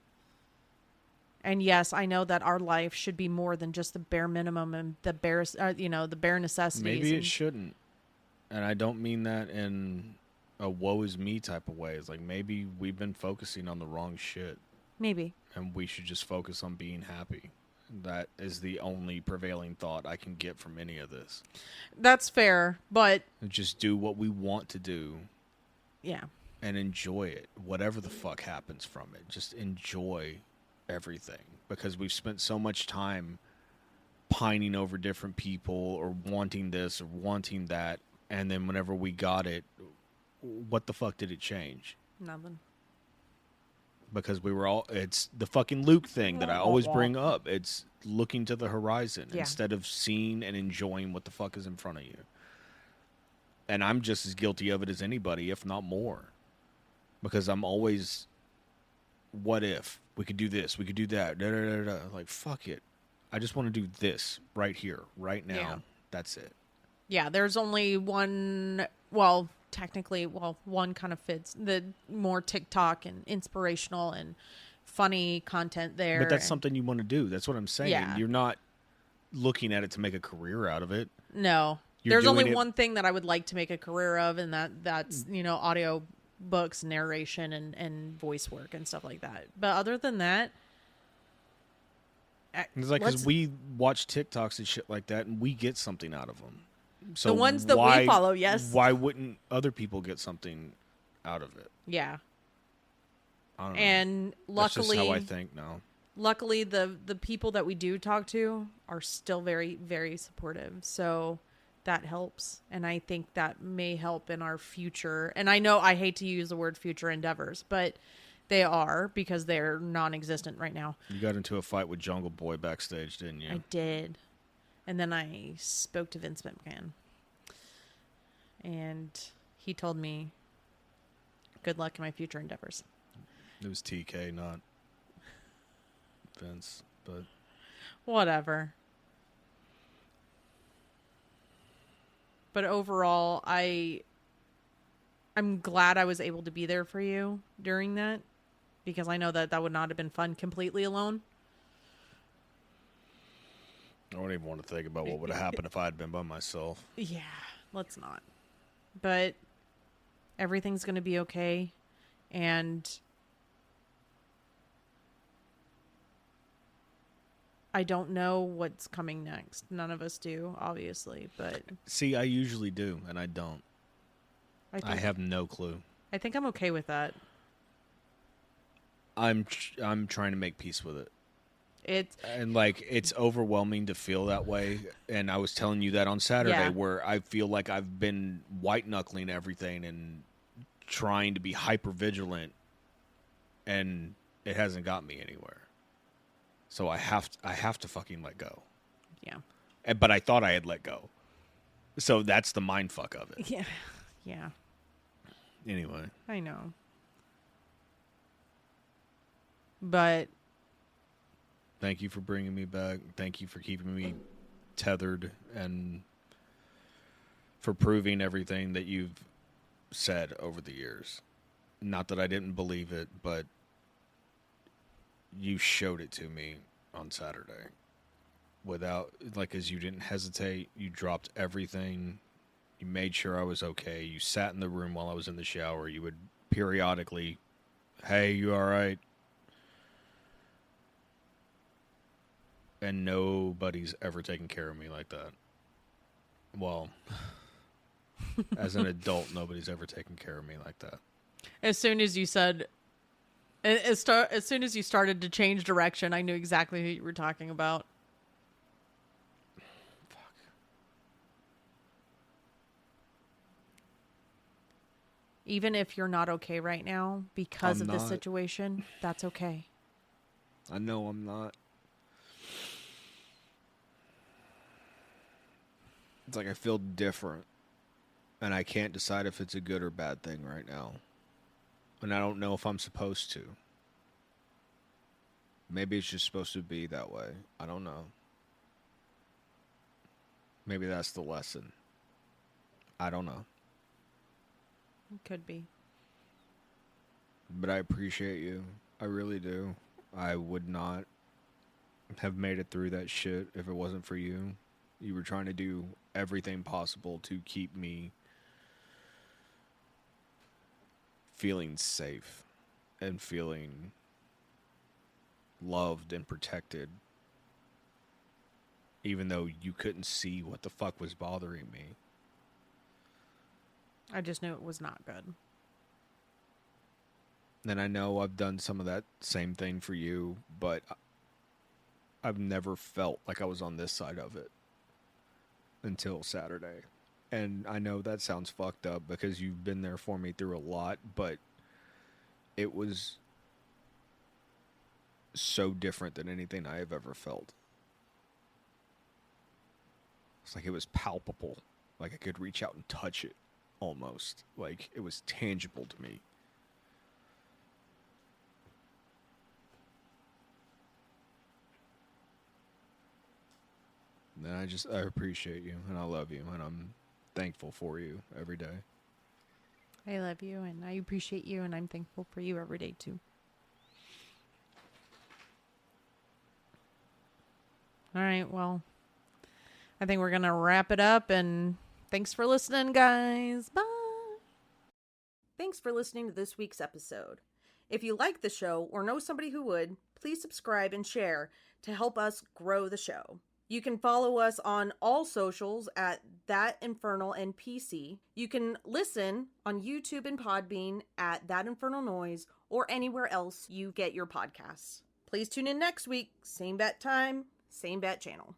And yes, I know that our life should be more than just the bare minimum and the bare, the bare necessities.
Maybe it shouldn't. And I don't mean that in a woe is me type of way. It's like maybe we've been focusing on the wrong shit.
Maybe.
And we should just focus on being happy. That is the only prevailing thought I can get from any of this.
That's fair, but...
Just do what we want to do.
Yeah.
And enjoy it. Whatever the fuck happens from it. Just enjoy everything. Because we've spent so much time pining over different people or wanting this or wanting that. And then whenever we got it, what the fuck did it change?
Nothing.
Because we were all, it's the fucking Luke thing that I always bring up. It's looking to the horizon instead of seeing and enjoying what the fuck is in front of you. And I'm just as guilty of it as anybody, if not more. Because I'm always, what if? We could do this, we could do that. Da, da, da, da. Like, fuck it. I just want to do this right here, right now.
Yeah.
That's it.
Yeah, there's only one, well, technically, one kind of fits the more TikTok and inspirational and funny content there.
But that's something you want to do. That's what I'm saying.
Yeah.
You're not looking at it to make a career out of it.
No.
You're
There's only
doing it-
one thing that I would like to make a career of, and that's, audio books, narration, and voice work and stuff like that. But other than that...
It's like, because we watch TikToks and shit like that, and we get something out of them. So
the ones that we follow, yes.
Why wouldn't other people get something out of it?
Yeah.
I don't know.
And
That's
luckily...
just how I think now.
luckily the people that we do talk to are still very, very supportive. So that helps. And I think that may help in our future. And I know I hate to use the word future endeavors, but they are, because they're non-existent right now.
You got into a fight with Jungle Boy backstage, didn't you?
I did. And then I spoke to Vince McMahon. And he told me, good luck in my future endeavors.
It was TK, not Vince, but...
Whatever. But overall, I'm glad I was able to be there for you during that, because I know that would not have been fun completely alone.
I don't even want to think about what would have happened if I had been by myself.
Yeah, let's not. But everything's going to be okay. And I don't know what's coming next. None of us do, obviously. But
see, I usually do, and I don't. I have no clue.
I think I'm okay with that.
I'm trying to make peace with it. It's overwhelming to feel that way, and I was telling you that on Saturday, where I feel like I've been white knuckling everything and trying to be hyper vigilant, and it hasn't got me anywhere. So I have to fucking let go.
Yeah.
But I thought I had let go, so that's the mind fuck of it.
Yeah. Yeah.
Anyway,
I know, but.
Thank you for bringing me back. Thank you for keeping me tethered and for proving everything that you've said over the years. Not that I didn't believe it, but you showed it to me on Saturday. As you didn't hesitate, you dropped everything. You made sure I was okay. You sat in the room while I was in the shower. You would periodically, hey, you all right? And nobody's ever taken care of me like that. Well, as an adult, nobody's ever taken care of me like that.
As soon as you said, as soon as you started to change direction, I knew exactly who you were talking about.
Fuck.
Even if you're not okay right now because
I'm
of this
not.
situation, that's okay.
I know I'm not. It's like I feel different, and I can't decide if it's a good or bad thing right now. And I don't know if I'm supposed to. Maybe it's just supposed to be that way. I don't know. Maybe that's the lesson. I don't know.
It could be.
But I appreciate you. I really do. I would not have made it through that shit if it wasn't for you. You were trying to do everything possible to keep me feeling safe and feeling loved and protected, even though you couldn't see what the fuck was bothering me.
I just knew it was not good.
And I know I've done some of that same thing for you, but I've never felt like I was on this side of it until Saturday. And I know that sounds fucked up because you've been there for me through a lot, but it was so different than anything I have ever felt. It's like it was palpable. Like I could reach out and touch it almost. Like it was tangible to me. And I appreciate you, and I love you, and I'm thankful for you every day.
I love you, and I appreciate you, and I'm thankful for you every day, too. All right, well, I think we're going to wrap it up, and thanks for listening, guys. Bye. Thanks for listening to this week's episode. If you like the show or know somebody who would, please subscribe and share to help us grow the show. You can follow us on all socials at thatinfernalnpc. You can listen on YouTube and Podbean at That Infernal Noise or anywhere else you get your podcasts. Please tune in next week. Same bat time, same bat channel.